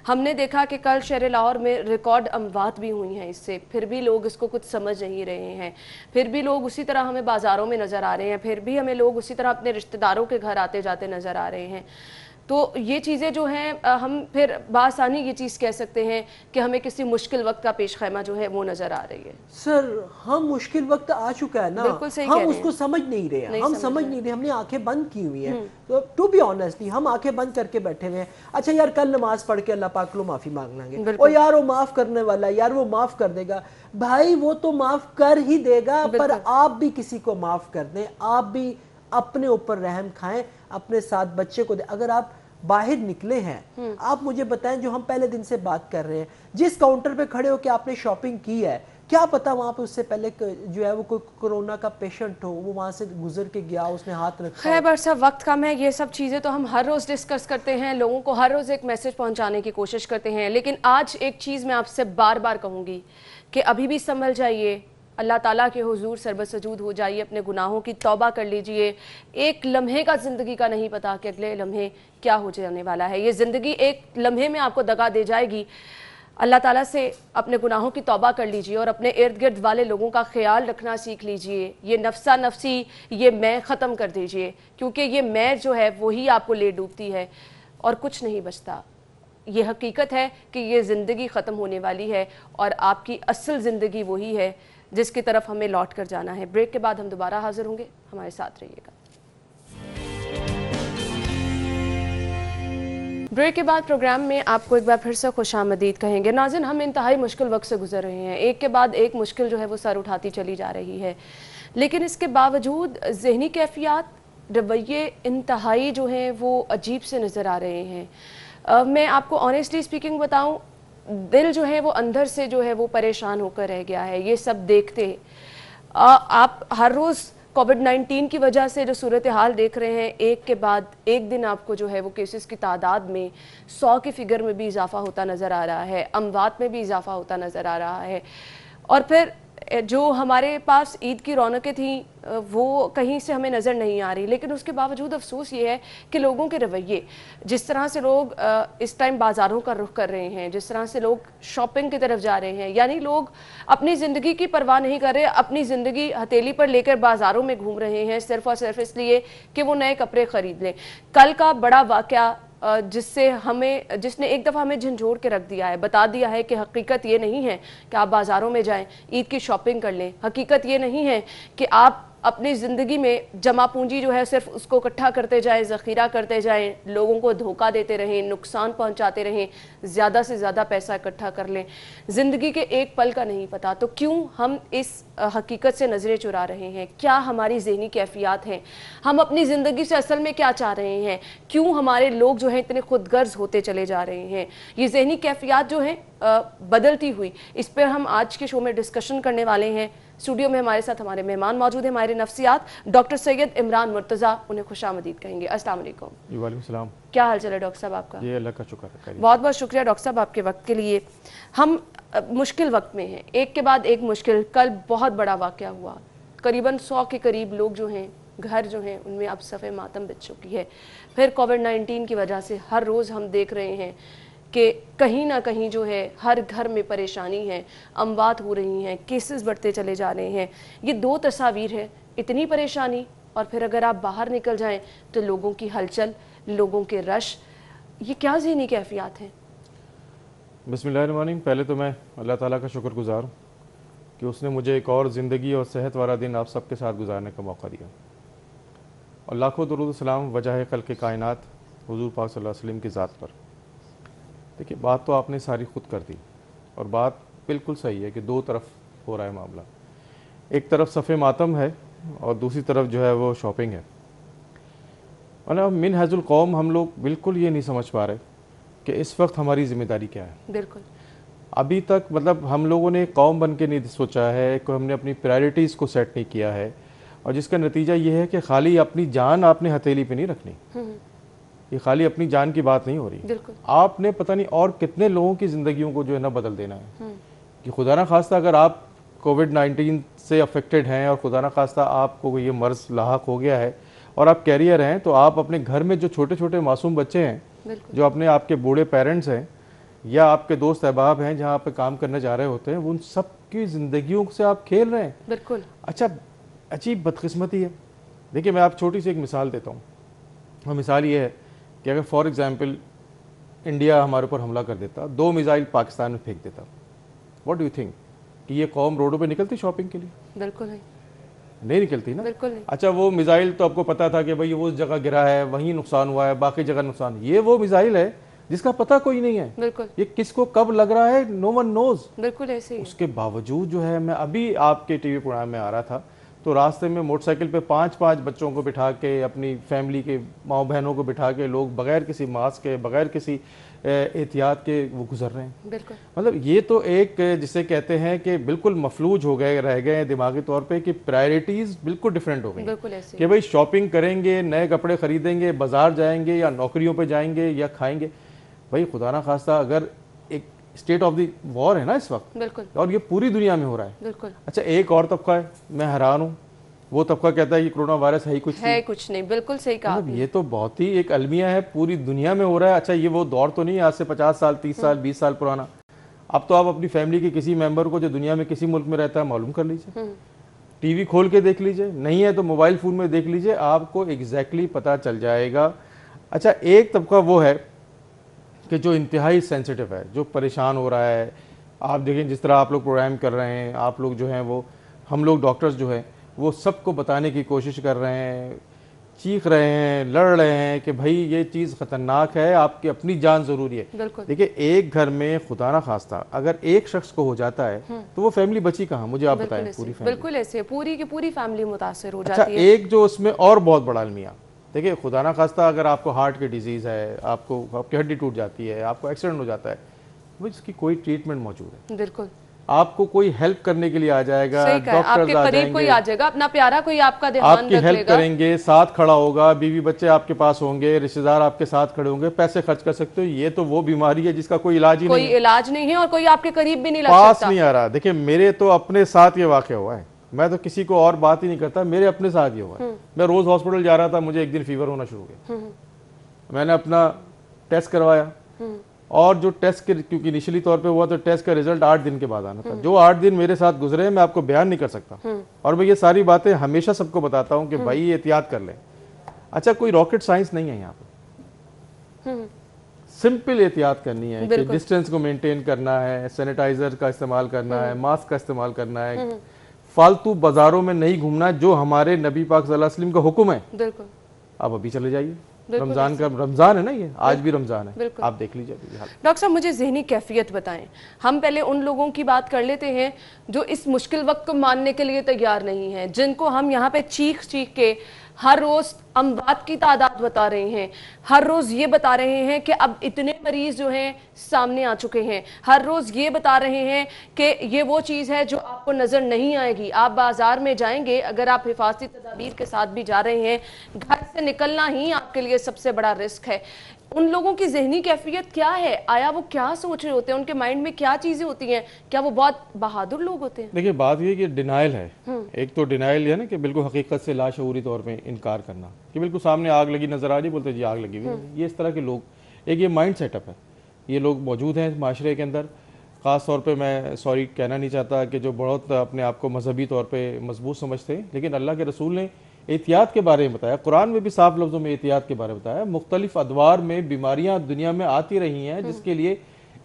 ہم نے دیکھا کہ کل شہر لاہور میں ریکارڈ اموات بھی ہوئی ہیں اس سے, پھر بھی لوگ اس کو کچھ سمجھ نہیں رہے ہیں. پھر بھی لوگ اسی طرح ہمیں بازاروں میں نظر آ رہے ہیں, پھر بھی ہمیں لوگ اسی طرح اپنے رشتہ داروں کے گھر آتے جاتے نظر آ رہے ہیں. تو یہ چیزیں جو ہیں ہم پھر بآسانی یہ چیز کہہ سکتے ہیں کہ ہمیں کسی مشکل وقت کا پیش خیمہ جو ہے وہ نظر آ رہی ہے. سر ہم مشکل وقت آ چکا ہے نا, ہم اس کو سمجھ نہیں رہے, ہم سمجھ نہیں رہے, ہم نے آنکھیں بند کی ہوئی ہیں. ٹو بی آنیسٹلی ہم آنکھیں بند کر کے بیٹھے ہوئے ہیں. اچھا یار کل نماز پڑھ کے اللہ پاک کو معافی مانگ لیں گے, او یار وہ معاف کرنے والا ہے, یار وہ معاف کر دے گا. بھائی وہ تو معاف کر ہی دے گا, پر آپ بھی کسی کو معاف کر دیں, آپ بھی اپنے اوپر رحم کھائیں, اپنے ساتھ بچے کو دیں. اگر آپ باہر نکلے ہیں, آپ مجھے بتائیں, جو ہم پہلے دن سے بات کر رہے ہیں, جس کاؤنٹر پہ کھڑے ہو کہ آپ نے شاپنگ کی ہے, کیا پتا وہاں پہ اس سے پہلے جو ہے وہ کوئی کورونا کا پیشنٹ ہو, وہ وہاں سے گزر کے گیا, اس نے ہاتھ رکھا. خیر برسا وقت کم ہے, یہ سب چیزیں تو ہم ہر روز ڈسکس کرتے ہیں, لوگوں کو ہر روز ایک میسج پہنچانے کی کوشش کرتے ہیں. لیکن آج ایک چیز میں آپ سے بار بار کہوں گی کہ ابھی بھی سنبھل جائیے, اللہ تعالیٰ کے حضور سربسجود ہو جائیے, اپنے گناہوں کی توبہ کر لیجئے. ایک لمحے کا زندگی کا نہیں پتا کہ اگلے لمحے کیا ہو جانے والا ہے. یہ زندگی ایک لمحے میں آپ کو دگا دے جائے گی. اللہ تعالیٰ سے اپنے گناہوں کی توبہ کر لیجئے اور اپنے ارد گرد والے لوگوں کا خیال رکھنا سیکھ لیجئے. یہ نفسا نفسی, یہ میں ختم کر دیجئے, کیونکہ یہ میں جو ہے وہی آپ کو لے ڈوبتی ہے اور کچھ نہیں بچتا. یہ حقیقت ہے کہ یہ زندگی ختم ہونے والی ہے اور آپ کی اصل زندگی وہی ہے جس کی طرف ہمیں لوٹ کر جانا ہے. بریک کے بعد ہم دوبارہ حاضر ہوں گے, ہمارے ساتھ رہیے گا. بریک کے بعد پروگرام میں آپ کو ایک بار پھر سے خوش آمدید کہیں گے. ناظرین, ہم انتہائی مشکل وقت سے گزر رہے ہیں, ایک کے بعد ایک مشکل جو ہے وہ سر اٹھاتی چلی جا رہی ہے, لیکن اس کے باوجود ذہنی کیفیات, رویے انتہائی جو ہیں وہ عجیب سے نظر آ رہے ہیں. میں آپ کو آنیسٹلی اسپیکنگ بتاؤں, دل جو ہے وہ اندر سے جو ہے وہ پریشان ہو کر رہ گیا ہے یہ سب دیکھتے. آپ ہر روز کووڈ-19 کی وجہ سے جو صورتحال دیکھ رہے ہیں, ایک کے بعد ایک دن آپ کو جو ہے وہ کیسز کی تعداد میں 100 کی فگر میں بھی اضافہ ہوتا نظر آ رہا ہے, اموات میں بھی اضافہ ہوتا نظر آ رہا ہے. اور پھر جو ہمارے پاس عید کی رونقیں تھیں وہ کہیں سے ہمیں نظر نہیں آ رہی. لیکن اس کے باوجود افسوس یہ ہے کہ لوگوں کے رویے, جس طرح سے لوگ اس ٹائم بازاروں کا رخ کر رہے ہیں, جس طرح سے لوگ شاپنگ کی طرف جا رہے ہیں, یعنی لوگ اپنی زندگی کی پرواہ نہیں کر رہے, اپنی زندگی ہتھیلی پر لے کر بازاروں میں گھوم رہے ہیں صرف اور صرف اس لیے کہ وہ نئے کپڑے خرید لیں. کل کا بڑا واقعہ جس نے ایک دفعہ ہمیں جھنجھوڑ کے رکھ دیا ہے, بتا دیا ہے کہ حقیقت یہ نہیں ہے کہ آپ بازاروں میں جائیں عید کی شاپنگ کر لیں, حقیقت یہ نہیں ہے کہ آپ اپنی زندگی میں جمع پونجی جو ہے صرف اس کو اکٹھا کرتے جائیں, ذخیرہ کرتے جائیں, لوگوں کو دھوکہ دیتے رہیں, نقصان پہنچاتے رہیں, زیادہ سے زیادہ پیسہ اکٹھا کر لیں. زندگی کے ایک پل کا نہیں پتا, تو کیوں ہم اس حقیقت سے نظریں چرا رہے ہیں؟ کیا ہماری ذہنی کیفیات ہیں؟ ہم اپنی زندگی سے اصل میں کیا چاہ رہے ہیں؟ کیوں ہمارے لوگ جو ہیں اتنے خود غرض ہوتے چلے جا رہے ہیں؟ یہ ذہنی کیفیات جو ہیں بدلتی ہوئی, اس پر ہم آج کے شو میں ڈسکشن کرنے والے ہیں. اسٹوڈیو میں ہمارے ساتھ ہمارے مہمان موجود ہیں, ماہر نفسیات ڈاکٹر سید عمران مرتضیٰ, انہیں خوش آمدید کہیں گے. السلام علیکم. وعلیکم السلام. کیا حال چل ہے ڈاکٹر صاحب آپ کا؟ جی اللہ کا شکر ہے. بہت بہت شکریہ ڈاکٹر صاحب آپ کے وقت کے لیے. ہم مشکل وقت میں ہیں, ایک کے بعد ایک مشکل. کل بہت بڑا واقعہ ہوا, قریباً 100 کے قریب لوگ جو ہیں, گھر جو ہیں, ان میں اب صف ماتم بچ چکی ہے. پھر کووڈ-19 کی وجہ سے ہر روز ہم دیکھ رہے ہیں کہ کہیں نہ کہیں جو ہے ہر گھر میں پریشانی ہے, اموات ہو رہی ہیں, کیسز بڑھتے چلے جا رہے ہیں. یہ دو تصاویر ہے, اتنی پریشانی, اور پھر اگر آپ باہر نکل جائیں تو لوگوں کی ہلچل, لوگوں کے رش. یہ کیا ذہنی کیفیات ہیں؟ بسم اللہ الرحمن الرحیم. پہلے تو میں اللہ تعالیٰ کا شکر گزار ہوں کہ اس نے مجھے ایک اور زندگی اور صحت والا دن آپ سب کے ساتھ گزارنے کا موقع دیا, اور لاکھوں درود و سلام وجہ خلق کائنات حضور پاک صلی اللہ علیہ وسلم کی ذات پر. دیکھیے بات تو آپ نے ساری خود کر دی, اور بات بالکل صحیح ہے کہ دو طرف ہو رہا ہے معاملہ. ایک طرف صف ماتم ہے اور دوسری طرف جو ہے وہ شاپنگ ہے. اور من حیث القوم ہم لوگ بالکل یہ نہیں سمجھ پا رہے کہ اس وقت ہماری ذمہ داری کیا ہے. بالکل ابھی تک مطلب ہم لوگوں نے قوم بن کے نہیں سوچا ہے, کہ ہم نے اپنی پرائرٹیز کو سیٹ نہیں کیا ہے, اور جس کا نتیجہ یہ ہے کہ خالی اپنی جان آپ نے ہتھیلی پہ نہیں رکھنی, یہ خالی اپنی جان کی بات نہیں ہو رہی. بالکل. آپ نے پتہ نہیں اور کتنے لوگوں کی زندگیوں کو جو ہے نا بدل دینا ہے. کہ خدا نہ خواستہ اگر آپ کووڈ-19 سے افیکٹڈ ہیں اور خدا نہ خواستہ آپ کو یہ مرض لاحق ہو گیا ہے اور آپ کیریئر ہیں, تو آپ اپنے گھر میں جو چھوٹے چھوٹے معصوم بچے ہیں, جو اپنے آپ کے بوڑھے پیرنٹس ہیں یا آپ کے دوست احباب ہیں جہاں آپ کام کرنے جا رہے ہوتے ہیں, وہ ان سب کی زندگیوں سے آپ کھیل رہے ہیں. بالکل. اچھا عجیب بدقسمتی ہے. دیکھیے میں آپ چھوٹی سی ایک مثال دیتا ہوں. وہ مثال یہ ہے کہ اگر فار ایگزامپل انڈیا ہمارے اوپر حملہ کر دیتا, 2 میزائل پاکستان میں پھینک دیتا, واٹ ڈو یو تھنک کہ یہ قوم روڈوں پہ نکلتی شاپنگ کے لیے؟ بالکل نہیں نکلتی نا. بالکل نہیں. اچھا وہ میزائل تو آپ کو پتا تھا کہ بھئی وہ اس جگہ گرا ہے, وہیں نقصان ہوا ہے, باقی جگہ نقصان. یہ وہ میزائل ہے جس کا پتہ کوئی نہیں ہے. بالکل. یہ کس کو کب لگ رہا ہے, نو ون نوز. بالکل ایسے ہی. اس کے باوجود جو ہے, میں ابھی آپ کے ٹی وی پروگرام میں آ رہا تھا تو راستے میں موٹر سائیکل پہ 5 بچوں کو بٹھا کے, اپنی فیملی کے ماؤں بہنوں کو بٹھا کے لوگ بغیر کسی ماسک کے, بغیر کسی احتیاط کے وہ گزر رہے ہیں. بالکل. مطلب یہ تو ایک جسے کہتے ہیں کہ بالکل مفلوج ہو گئے, رہ گئے دماغی طور پہ کہ پرائرٹیز بالکل ڈیفرنٹ ہو گئی. بالکل ایسے کہ بھئی شاپنگ کریں گے, نئے کپڑے خریدیں گے, بازار جائیں گے یا نوکریوں پہ جائیں گے یا کھائیں گے. بھئی خدا نہ خواستہ اگر ایک اسٹیٹ آف دی وار ہے نا اس وقت, بالکل, اور یہ پوری دنیا میں ہو رہا ہے. بالکل. اچھا ایک اور طبقہ ہے, میں حیران ہوں, وہ طبقہ کہتا ہے کہ کرونا وائرس ہے کچھ نہیں. بالکل صحیح کہا. یہ تو بہت ہی ایک المیہ ہے, پوری دنیا میں ہو رہا ہے. اچھا یہ وہ دور تو نہیں آج سے 50 سال 30 سال 20 سال پرانا. اب تو آپ اپنی فیملی کے کسی ممبر کو جو دنیا میں کسی ملک میں رہتا ہے معلوم کر لیجئے, ٹی وی کھول کے دیکھ لیجئے, نہیں ہے تو موبائل فون میں دیکھ لیجئے, آپ کو ایگزیکٹلی پتہ چل جائے گا. اچھا ایک طبقہ وہ ہے کہ جو انتہائی سینسٹیو ہے, جو پریشان ہو رہا ہے. آپ دیکھیں جس طرح آپ لوگ پروگرام کر رہے ہیں, آپ لوگ جو ہیں وہ, ہم لوگ ڈاکٹرز جو ہیں وہ سب کو بتانے کی کوشش کر رہے ہیں, چیخ رہے ہیں, لڑ رہے ہیں کہ بھائی یہ چیز خطرناک ہے, آپ کی اپنی جان ضروری ہے. دیکھیں ایک گھر میں خدا نہ خواستہ اگر ایک شخص کو ہو جاتا ہے تو وہ فیملی بچی کہاں, مجھے آپ بتائیں. پوری فیملی بالکل ایسے, پوری کی پوری فیملی متاثر ہو اچھا جاتی ہے. ایک جو اس میں اور بہت بڑا المیہ, دیکھیں خدا نہ خواستہ اگر آپ کو ہارٹ کی ڈیزیز ہے, آپ کی ہڈی ٹوٹ جاتی ہے, آپ کو ایکسیڈنٹ ہو جاتا ہے, وہ اس کی کوئی ٹریٹمنٹ موجود ہے. بالکل. آپ کو کوئی ہیلپ کرنے کے لیے آ جائے گا, ڈاکٹرز آ جائیں گے, آ جائے گا, اپنا پیارا کوئی آپ کا دھیان آپ کی ہیلپ کریں گے, ساتھ کھڑا ہوگا, بیوی بچے آپ کے پاس ہوں گے, رشتہ دار آپ کے ساتھ کھڑے ہوں گے, پیسے خرچ کر سکتے ہو. یہ تو وہ بیماری ہے جس کا کوئی علاج ہی نہیں ہے, کوئی علاج نہیں ہے اور کوئی آپ کے قریب بھی نہیں لگ پاس سکتا. نہیں آ رہا. دیکھیں میرے تو اپنے ساتھ یہ واقعہ ہوا ہے, میں تو کسی کو اور بات ہی نہیں کرتا, میرے اپنے ساتھ یہ ہوا ہے. میں روز ہاسپٹل جا رہا تھا, مجھے ایک دن فیور ہونا شروع ہو گیا. میں نے اپنا ٹیسٹ کروایا, اور جو ٹیسٹ کیونکہ انیشلی طور پہ ہوا تو ٹیسٹ کا رزلٹ 8 دن کے بعد آنا تھا. جو 8 دن میرے ساتھ گزرے میں آپ کو بیان نہیں کر سکتا, اور میں یہ ساری باتیں ہمیشہ سب کو بتاتا ہوں کہ بھائی احتیاط کر لیں. اچھا کوئی راکٹ سائنس نہیں ہے یہاں پہ, سمپل احتیاط کرنی ہے کہ ڈسٹینس کو مینٹین کرنا ہے, سینیٹائزر کا استعمال کرنا ہے, ماسک کا استعمال کرنا ہے, فالتو بازاروں میں نہیں گھومنا جو ہمارے نبی پاک صلی اللہ علیہ وسلم کا حکم ہے. بالکل. آپ ابھی چلے جائیے, رمضان کا رمضان ہے نا, یہ آج بھی رمضان ہے, آپ دیکھ لیجئے. ڈاکٹر صاحب مجھے ذہنی کیفیت بتائیں. ہم پہلے ان لوگوں کی بات کر لیتے ہیں جو اس مشکل وقت کو ماننے کے لیے تیار نہیں ہیں, جن کو ہم یہاں پہ چیخ کے ہر روز اموات کی تعداد بتا رہے ہیں, ہر روز یہ بتا رہے ہیں کہ اب اتنے مریض جو ہیں سامنے آ چکے ہیں, ہر روز یہ بتا رہے ہیں کہ یہ وہ چیز ہے جو آپ کو نظر نہیں آئے گی. آپ بازار میں جائیں گے, اگر آپ حفاظتی تدابیر کے ساتھ بھی جا رہے ہیں, گھر سے نکلنا ہی آپ کے لیے سب سے بڑا رسک ہے. ان لوگوں کی ذہنی کیفیت کیا ہے؟ آیا وہ کیا سوچ رہے ہوتے ہیں, ان کے مائنڈ میں کیا چیزیں ہوتی ہیں؟ کیا وہ بہت بہادر لوگ ہوتے ہیں؟ دیکھیں بات یہ کہ ڈینائل ہے, ایک تو ڈینائل ہے نا کہ بالکل حقیقت سے لاشعوری طور پہ انکار کرنا, کہ بالکل سامنے آگ لگی نظر آ رہی, بولتے جی آگ لگی ہوئی. یہ اس طرح کے لوگ, ایک یہ مائنڈ سیٹ اپ ہے, یہ لوگ موجود ہیں معاشرے کے اندر. خاص طور پہ میں سوری کہنا نہیں چاہتا کہ جو بہت اپنے آپ کو مذہبی طور پہ مضبوط سمجھتے ہیں, لیکن اللہ کے رسول نے احتیاط کے بارے میں بتایا, قرآن میں بھی صاف لفظوں میں احتیاط کے بارے میں بتایا. مختلف ادوار میں بیماریاں دنیا میں آتی رہی ہیں جس کے لیے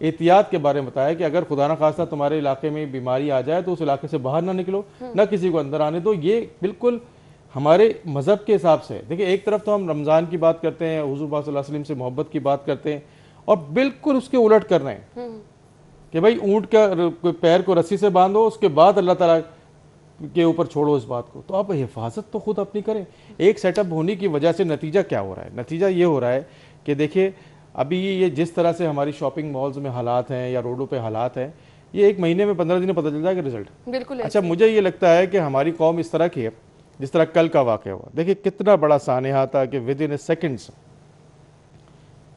احتیاط کے بارے میں بتایا کہ اگر خدا نہ خواستہ تمہارے علاقے میں بیماری آ جائے تو اس علاقے سے باہر نہ نکلو, نہ کسی کو اندر آنے دو. یہ بالکل ہمارے مذہب کے حساب سے. دیکھیں ایک طرف تو ہم رمضان کی بات کرتے ہیں, حضور پاک صلی اللہ علیہ وسلم سے محبت کی بات کرتے ہیں, اور بالکل اس کے الٹ کر رہے ہیں کہ بھائی اونٹ کا پیر کو رسی سے باندھو, اس کے بعد اللہ تعالیٰ کے اوپر چھوڑو اس بات کو. تو آپ حفاظت تو خود اپنی کریں. ایک سیٹ اپ ہونے کی وجہ سے نتیجہ کیا ہو رہا ہے؟ نتیجہ یہ ہو رہا ہے کہ دیکھیں ابھی یہ جس طرح سے ہماری شاپنگ مالز میں حالات ہیں یا روڈوں پہ حالات ہیں, یہ 1 مہینے میں 15 دن میں پتہ چل جائے گا رزلٹ. بالکل. اچھا مجھے یہ لگتا ہے کہ ہماری قوم اس طرح کی ہے جس طرح کل کا واقعہ ہوا. دیکھیں کتنا بڑا سانحہ تھا کہ ود ان سیکنڈس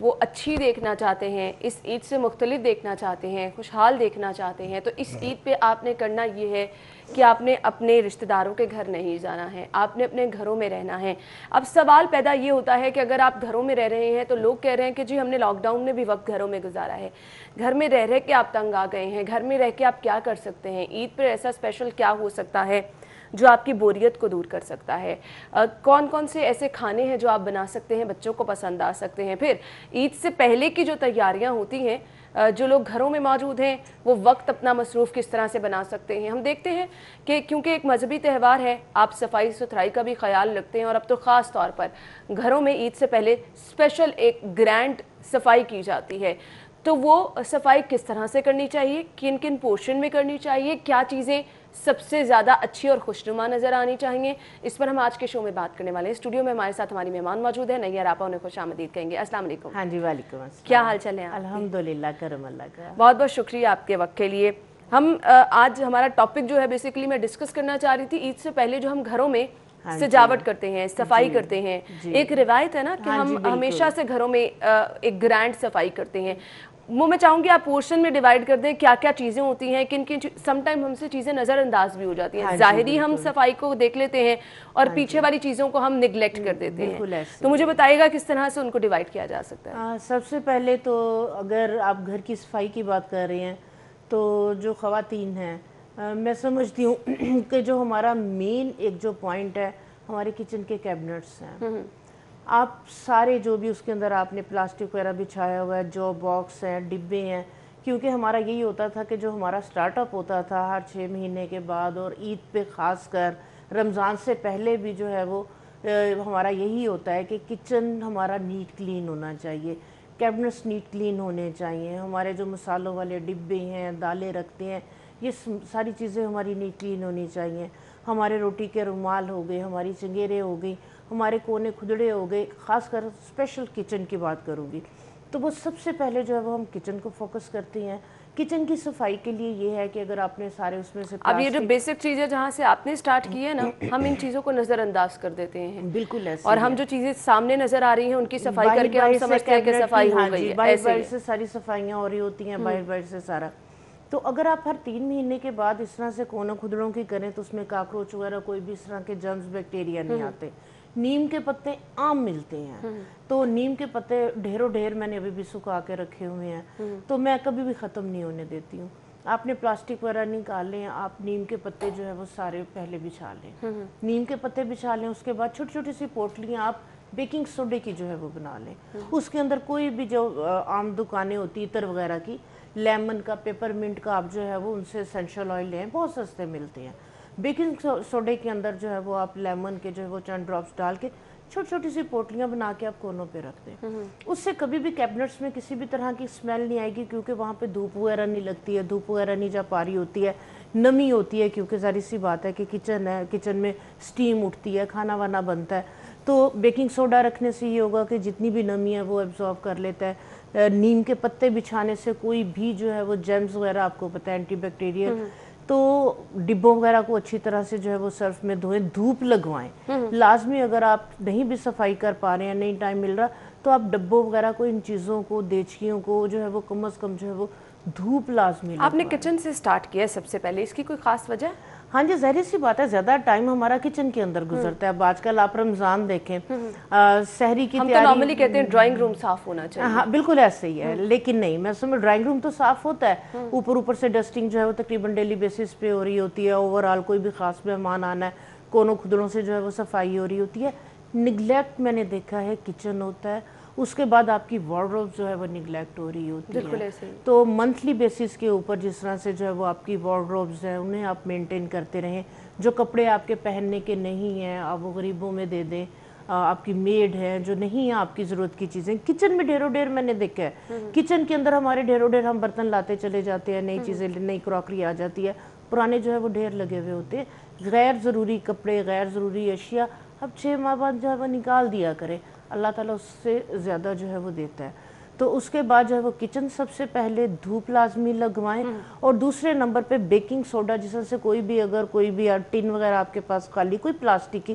وہ اچھی دیکھنا چاہتے ہیں, اس عید سے مختلف دیکھنا چاہتے ہیں, خوشحال دیکھنا چاہتے ہیں, تو اس عید پہ آپ نے کرنا یہ ہے کہ آپ نے اپنے رشتہ داروں کے گھر نہیں جانا ہے, آپ نے اپنے گھروں میں رہنا ہے. اب سوال پیدا یہ ہوتا ہے کہ اگر آپ گھروں میں رہ رہے ہیں تو لوگ کہہ رہے ہیں کہ جی ہم نے لاک ڈاؤن میں بھی وقت گھروں میں گزارا ہے, گھر میں رہ کے آپ تنگ آ گئے ہیں, گھر میں رہ کے آپ کیا کر سکتے ہیں, عید پر ایسا اسپیشل کیا ہو سکتا ہے جو آپ کی بوریت کو دور کر سکتا ہے, کون کون سے ایسے کھانے ہیں جو آپ بنا سکتے ہیں, بچوں کو پسند آ سکتے ہیں. پھر عید سے پہلے کی جو تیاریاں ہوتی ہیں, جو لوگ گھروں میں موجود ہیں وہ وقت اپنا مصروف کس طرح سے بنا سکتے ہیں. ہم دیکھتے ہیں کہ کیونکہ ایک مذہبی تہوار ہے, آپ صفائی ستھرائی کا بھی خیال رکھتے ہیں, اور اب تو خاص طور پر گھروں میں عید سے پہلے اسپیشل ایک گرینڈ صفائی کی جاتی ہے. تو وہ صفائی کس طرح سے کرنی چاہیے, کن کن پورشن میں کرنی چاہیے, کیا چیزیں سب سے زیادہ اچھی اور خوشنما نظر آنی چاہیے, اس پر ہم آج کے شو میں بات کرنے والے ہیں. اسٹوڈیو میں ہمارے ساتھ ہماری مہمان موجود ہیں, نیار آپا, انہیں خوش آمدید کہیں گے. السلام علیکم. ہاں جی, وعلیکم السلام. کیا حال چل ہے آپ؟ الحمدللہ, کرم اللہ کا. بہت بہت شکریہ آپ کے وقت کے لیے. ہم آج ہمارا ٹاپک جو ہے بیسیکلی میں ڈسکس کرنا چاہ رہی تھی, عید سے پہلے جو ہم گھروں میں سجاوٹ کرتے ہیں, صفائی کرتے ہیں. ایک روایت ہے نا کہ ہم ہمیشہ سے گھروں میں ایک گرینڈ صفائی کرتے ہیں. وہ میں چاہوں گی آپ پورشن میں ڈیوائیڈ کر دیں, کیا کیا چیزیں ہوتی ہیں, کن کن سم ٹائم ہم سے چیزیں نظر انداز بھی ہو جاتی ہیں, ظاہری ہم صفائی کو دیکھ لیتے ہیں اور پیچھے والی چیزوں کو ہم نگلیکٹ کر دیتے ہیں. تو مجھے بتائیے گا کس طرح سے ان کو ڈیوائیڈ کیا جا سکتا ہے. سب سے پہلے تو اگر آپ گھر کی صفائی کی بات کر رہے ہیں تو جو خواتین ہیں, میں سمجھتی ہوں کہ جو ہمارا مین ایک جو پوائنٹ ہے ہمارے کچن کے کیبنٹس ہیں. آپ سارے جو بھی اس کے اندر آپ نے پلاسٹک وغیرہ بچھایا ہوا ہے, جو باکس ہیں, ڈبے ہیں, کیونکہ ہمارا یہی ہوتا تھا کہ جو ہمارا سٹارٹ اپ ہوتا تھا ہر 6 مہینے کے بعد, اور عید پہ خاص کر رمضان سے پہلے بھی جو ہے وہ ہمارا یہی ہوتا ہے کہ کچن ہمارا نیٹ کلین ہونا چاہیے, کیبنٹس نیٹ کلین ہونے چاہیے, ہمارے جو مسالوں والے ڈبے ہیں, دالیں رکھتے ہیں, یہ ساری چیزیں ہماری نیٹ کلین ہونی چاہیے. ہمارے روٹی کے رومال ہو گئے, ہماری چنگیریں ہو گئی, ہمارے کونے کھدڑے ہو گئے. خاص کر اسپیشل کچن کی بات کروں گی تو وہ سب سے پہلے جو ہے وہ ہم کچن کو فوکس کرتے ہیں. کچن کی صفائی کے لیے یہ ہے کہ اگر آپ نے سارے اس میں سے اب یہ جو بیسک چیزیں جہاں سے آپ نے سٹارٹ کی ہے نا, ہم ان چیزوں کو نظر انداز کر دیتے ہیں. بالکل ایسے, اور ہم جو چیزیں سامنے نظر آ رہی ہیں ان کی صفائی کر کے ہم سمجھتے ہیں کہ صفائی ہو گئی ہے. باہر سے ساری صفائیاں ہو رہی ہوتی ہیں, باہر سے سارا. تو اگر آپ ہر 3 مہینے کے بعد اس طرح سے کونے کھدڑوں کی کریں تو اس میں کاکروچ وغیرہ کوئی بھی اس طرح کے جرمز بیکٹیریا نہیں آتے. نیم کے پتے عام ملتے ہیں, تو نیم کے پتے ڈھیروں ڈھیر میں نے ابھی بھی سکھا کے رکھے ہوئے ہیں, تو میں کبھی بھی ختم نہیں ہونے دیتی ہوں. آپ نے پلاسٹک وغیرہ نکال لیں, آپ نیم کے پتے جو ہے وہ سارے پہلے بچھا لیں, نیم کے پتے بچھا لیں. اس کے بعد چھوٹی چھوٹی سی پوٹلیاں آپ بیکنگ سوڈے کی جو ہے وہ بنا لیں. اس کے اندر کوئی بھی جو عام دکانیں ہوتی عطر وغیرہ کی, لیمن کا, پیپر منٹ کا, آپ جو ہے وہ ان سے اسینشل آئل لیں, بہت سستے ملتے ہیں. بیکنگ سوڈے کے اندر جو ہے وہ آپ لیمن کے جو ہے وہ چند ڈراپس ڈال کے چھوٹی چھوٹی سی پوٹلیاں بنا کے آپ کونوں پہ رکھ دیں. اس سے کبھی بھی کیبنٹس میں کسی بھی طرح کی اسمیل نہیں آئے گی, کیونکہ وہاں پہ دھوپ وغیرہ نہیں لگتی ہے, دھوپ وغیرہ نہیں جا پا رہی ہوتی ہے, نمی ہوتی ہے, کیونکہ ظاہر سی بات ہے کہ کچن ہے, کچن میں سٹیم اٹھتی ہے, کھانا وانا بنتا ہے. تو بیکنگ سوڈا رکھنے سے یہ ہوگا کہ جتنی بھی نمی ہے وہ ایبزارب کر لیتا ہے. نیم کے پتے بچھانے سے کوئی بھی جو ہے وہ جیمز وغیرہ, آپ کو پتہ ہے اینٹی بیکٹیریل, تو ڈبوں وغیرہ کو اچھی طرح سے جو ہے وہ سرف میں دھوئیں, دھوپ لگوائیں. لازمی اگر آپ نہیں بھی صفائی کر پا رہے ہیں, نہیں ٹائم مل رہا, تو آپ ڈبوں وغیرہ کو, ان چیزوں کو, دیچکیوں کو جو ہے وہ کم از کم جو ہے وہ دھوپ لازمی لگوائیں. آپ نے کچن سے سٹارٹ کیا سب سے پہلے, اس کی کوئی خاص وجہ؟ ہاں جی, ظاہر سی بات ہے, زیادہ ٹائم ہمارا کچن کے اندر گزرتا ہے. اب آج کل آپ رمضان دیکھیں, سحری کی تیاری, ہم تو نارملی کہتے ہیں ڈرائنگ روم صاف ہونا چاہیے. ہاں بالکل ایسے ہی ہے, لیکن نہیں, میں سمجھ ڈرائنگ روم تو صاف ہوتا ہے, اوپر سے ڈسٹنگ جو ہے وہ تقریباً ڈیلی بیسس پہ ہو رہی ہوتی ہے. اوورآل کوئی بھی خاص مہمان آنا ہے, کونوں کھدڑوں سے جو ہے وہ صفائی ہو رہی ہوتی ہے. نگلیکٹ میں نے دیکھا ہے کچن ہوتا ہے, اس کے بعد آپ کی وارڈروب جو ہے وہ نگلیکٹ ہو رہی ہوتی ہے. تو منتھلی بیسس کے اوپر جس طرح سے جو ہے وہ آپ کی وارڈروبز ہیں انہیں آپ مینٹین کرتے رہیں. جو کپڑے آپ کے پہننے کے نہیں ہیں آپ وہ غریبوں میں دے دیں. آپ کی میڈ ہے, جو نہیں ہے آپ کی ضرورت کی چیزیں. کچن میں ڈھیروں ڈھیر میں نے دیکھا ہے, کچن کے اندر ہمارے ڈھیروں ڈھیر ہم برتن لاتے چلے جاتے ہیں, نئی چیزیں, نئی کراکری آ جاتی ہے, پرانے جو ہے وہ ڈھیر لگے ہوئے ہوتے ہیں. غیر ضروری کپڑے, غیر ضروری اشیاء اب 6 ماہ بعد جو ہے وہ نکال دیا کرے, اللہ تعالیٰ اس سے زیادہ جو ہے وہ دیتا ہے. تو اس کے بعد جو ہے وہ کچن سب سے پہلے دھوپ لازمی لگوائیں. اور دوسرے نمبر پہ بیکنگ سوڈا, جس سے کوئی بھی اگر کوئی بھی ٹن وغیرہ آپ کے پاس خالی, کوئی پلاسٹک کی,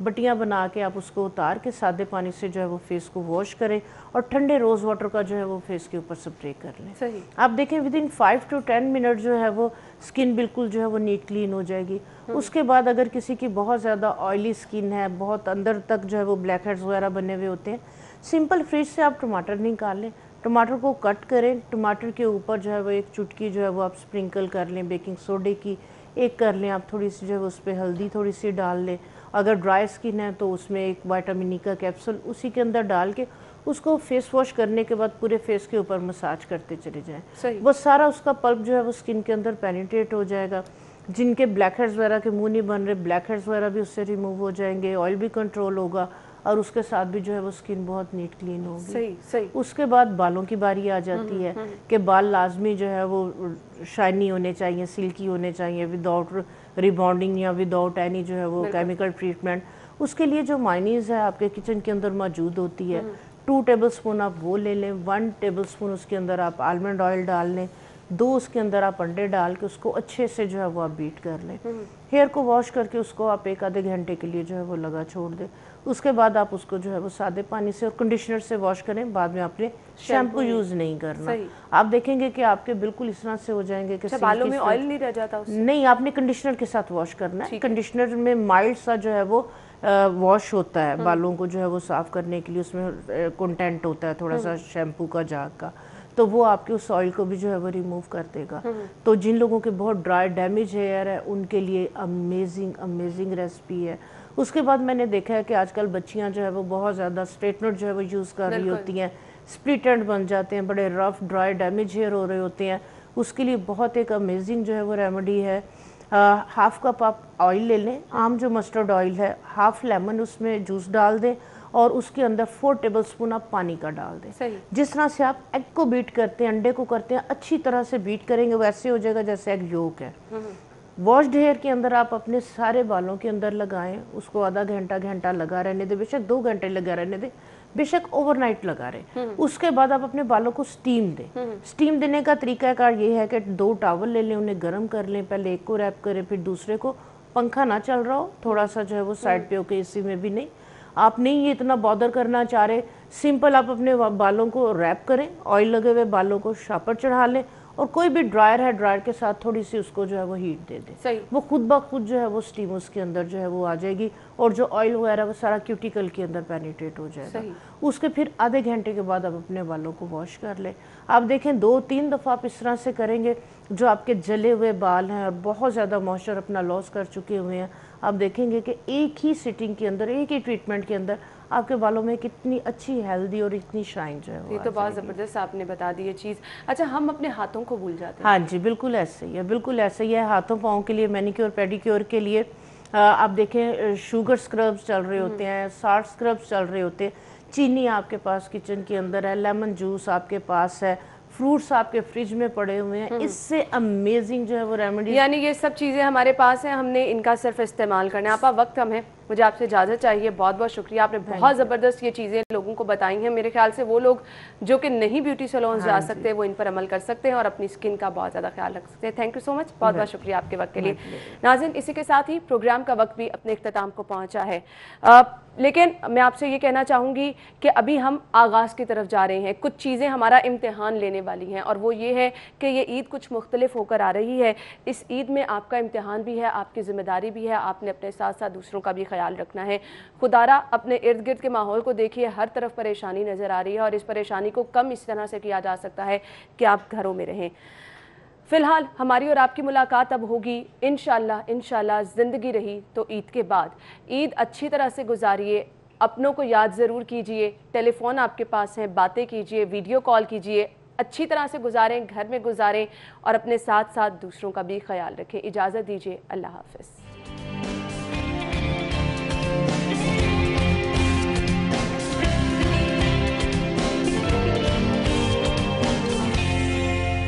بٹیاں بنا کے آپ اس کو اتار کے سادے پانی سے جو ہے وہ فیس کو واش کریں اور ٹھنڈے روز واٹر کا جو ہے وہ فیس کے اوپر سپرے کر لیں. صحیح. آپ دیکھیں ودن 5 to 10 منٹ جو ہے وہ سکن بالکل جو ہے وہ نیٹ کلین ہو جائے گی. اس کے بعد اگر کسی کی بہت زیادہ آئلی سکن ہے, بہت اندر تک جو ہے وہ بلیک ہیڈز وغیرہ بنے ہوئے ہوتے ہیں, سمپل فریج سے آپ ٹماٹر نکال لیں, ٹماٹر کو کٹ کریں, ٹماٹر کے اوپر جو ہے وہ ایک چٹکی جو ہے وہ آپ سپرنکل کر لیں بیکنگ سوڈے کی, ایک کر لیں آپ تھوڑی سی جو ہے اس پہ ہلدی تھوڑی سی ڈال لیں. اگر ڈرائی سکن ہے تو اس میں ایک وائٹامن ای کا کیپسول اسی کے اندر ڈال کے اس کو فیس واش کرنے کے بعد پورے فیس کے اوپر مساج کرتے چلے جائیں. صحیح. وہ سارا اس کا پلپ جو ہے وہ سکن کے اندر پینیٹریٹ ہو جائے گا. جن کے بلیک ہیڈز وغیرہ کے منہ نہیں بن رہے, بلیک ہیڈز وغیرہ بھی اس سے ریموو ہو جائیں گے, آئل بھی کنٹرول ہوگا اور اس کے ساتھ بھی جو ہے وہ سکن بہت نیٹ کلین ہوگی. صحیح صحیح. اس کے بعد بالوں کی باری آ جاتی ہے کہ بال لازمی جو ہے وہ شائنی ہونے چاہیے, سلکی ہونے چاہیے, وداؤٹ ریبانڈنگ یا وداؤٹ اینی جو ہے وہ کیمیکل ٹریٹمنٹ. اس کے لیے جو مائنیز ہے آپ کے کچن کے اندر موجود ہوتی ہے, 2 ٹیبل سپون آپ وہ لے لیں, 1 ٹیبل سپون اس کے اندر آپ آلمنڈ آئل ڈال لیں, 2 اس کے اندر آپ انڈے ڈال کے اس کو اچھے سے جو ہے وہ آپ بیٹ کر لیں. ہیئر کو واش کر کے اس کو آپ 1 آدھے گھنٹے کے لیے جو ہے وہ لگا چھوڑ دیں. اس کے بعد آپ اس کو جو ہے وہ سادے پانی سے اور کنڈیشنر سے واش کریں, بعد میں آپ نے شیمپو یوز نہیں کرنا. آپ دیکھیں گے کہ آپ کے بالکل اس طرح سے ہو جائیں گے کہ بالوں میں آئل نہیں رہ جاتا اس سے؟ نہیں, آپ نے کنڈیشنر کے ساتھ واش کرنا ہے. کنڈیشنر میں مائلڈ سا جو ہے وہ واش ہوتا ہے بالوں کو جو ہے وہ صاف کرنے کے لیے, اس میں کنٹینٹ ہوتا ہے تھوڑا سا شیمپو کا, جاگ کا, تو وہ آپ کے اس آئل کو بھی جو ہے وہ ریموو کر دے گا. تو جن لوگوں کے بہت ڈرائی ڈیمیج ہیئر ہے ان کے لیے امیزنگ ریسپی ہے. اس کے بعد میں نے دیکھا ہے کہ آج کل بچیاں جو ہے وہ بہت زیادہ اسٹریٹنر جو ہے وہ یوز کر رہی ہوتی ہیں, سپلٹ اینڈ بن جاتے ہیں, بڑے رف ڈرائی ڈیمیج ہیئر ہو رہے ہوتے ہیں. اس کے لیے بہت ایک امیزنگ جو ہے وہ ریمیڈی ہے. 1/2 کپ آپ آئل لے لیں, عام جو مسٹرڈ آئل ہے, 1/2 لیمن اس میں جوس ڈال دیں اور اس کے اندر 4 ٹیبل سپون آپ پانی کا ڈال دیں. جس طرح سے آپ ایگ کو بیٹ کرتے ہیں, انڈے کو کرتے ہیں, اچھی طرح سے بیٹ کریں گے ویسے ہو جائے گا جیسے ایگ یولک ہے. واشڈ ہیئر کے اندر آپ اپنے سارے بالوں کے اندر لگائیں, اس کو آدھا گھنٹہ لگا رہنے دیں, بے شک 2 گھنٹے لگا رہنے دیں, بے شک اوور نائٹ لگا رہے. اس کے بعد آپ اپنے بالوں کو سٹیم دیں. سٹیم دینے کا طریقہ کار یہ ہے کہ 2 ٹاول لے لیں, انہیں گرم کر لیں, پہلے ایک کو ریپ کریں پھر دوسرے کو, پنکھا نہ چل رہا ہو, تھوڑا سا جو ہے وہ سائڈ پہ ہو کے, اسی میں بھی نہیں, آپ نہیں یہ اتنا بادر کرنا چاہ رہے, سمپل آپ اپنے بالوں کو ریپ کریں, آئل لگے ہوئے بالوں کو شاپر چڑھا لیں اور کوئی بھی ڈرائر ہے, ڈرائر کے ساتھ تھوڑی سی اس کو جو ہے وہ ہیٹ دے دیں. وہ خود بخود جو ہے وہ سٹیم اس کے اندر جو ہے وہ آ جائے گی اور جو آئل وغیرہ وہ سارا کیوٹیکل کے اندر پینیٹریٹ ہو جائے گا. اس کے پھر آدھے گھنٹے کے بعد آپ اپنے بالوں کو واش کر لیں. آپ دیکھیں 2-3 دفعہ آپ اس طرح سے کریں گے, جو آپ کے جلے ہوئے بال ہیں اور بہت زیادہ موئسچر اپنا لاس کر چکے ہوئے ہیں, آپ دیکھیں گے کہ ایک ہی سٹنگ کے اندر, ایک ہی ٹریٹمنٹ کے اندر آپ کے بالوں میں کتنی اچھی ہیلدی اور اتنی شائن جو ہے. یہ تو بہت زبردست آپ نے بتا دی یہ چیز. اچھا, ہم اپنے ہاتھوں کو بھول جاتے ہیں. ہاں جی, بالکل ایسے ہی ہے, بالکل ایسے ہی ہے. ہاتھوں پاؤں کے لیے مینیکیور پیڈیکیور کے لیے آپ دیکھیں شوگر سکربز چل رہے ہوتے ہیں, سالٹ سکربز چل رہے ہوتے ہیں, چینی آپ کے پاس کچن کے اندر ہے, لیمن جوس آپ کے پاس ہے, فروٹس آپ کے فریج میں پڑے ہوئے ہیں, اس سے امیزنگ جو ہے وہ ریمیڈی, یعنی یہ سب چیزیں ہمارے پاس ہیں, ہم نے ان کا صرف استعمال کرنا ہے. آپا وقت کم ہے, مجھے آپ سے اجازت چاہیے. بہت بہت شکریہ, آپ نے بہت زبردست یہ چیزیں لوگوں کو بتائی ہیں. میرے خیال سے وہ لوگ جو کہ نہیں بیوٹی سیلونز جا سکتے وہ ان پر عمل کر سکتے ہیں اور اپنی سکن کا بہت زیادہ خیال رکھ سکتے ہیں. تھینک یو سو مچ, بہت بہت شکریہ آپ کے وقت کے لیے. ناظرین, اسی کے ساتھ ہی پروگرام کا وقت بھی اپنے اختتام کو پہنچا ہے, لیکن میں آپ سے یہ کہنا چاہوں گی کہ ابھی ہم آغاز کی طرف جا رہے ہیں. کچھ چیزیں ہمارا امتحان لینے والی ہیں اور وہ یہ ہے کہ یہ عید کچھ مختلف ہو کر آ رہی ہے. اس عید میں آپ کا امتحان بھی ہے, آپ کی ذمہ داری بھی ہے, آپ نے اپنے ساتھ ساتھ دوسروں کا بھی خیال رکھنا ہے. خدارا اپنے ارد گرد کے ماحول کو دیکھیے, ہر طرف پریشانی نظر آ رہی ہے اور اس پریشانی کو کم اس طرح سے کیا جا سکتا ہے کہ آپ گھروں میں رہیں. فی الحال ہماری اور آپ کی ملاقات اب ہوگی انشاءاللہ زندگی رہی تو عید کے بعد. عید اچھی طرح سے گزاریے, اپنوں کو یاد ضرور کیجئے, ٹیلی فون آپ کے پاس ہیں, باتیں کیجئے, ویڈیو کال کیجئے, اچھی طرح سے گزاریں, گھر میں گزاریں اور اپنے ساتھ ساتھ دوسروں کا بھی خیال رکھیں. اجازت دیجئے, اللہ حافظ.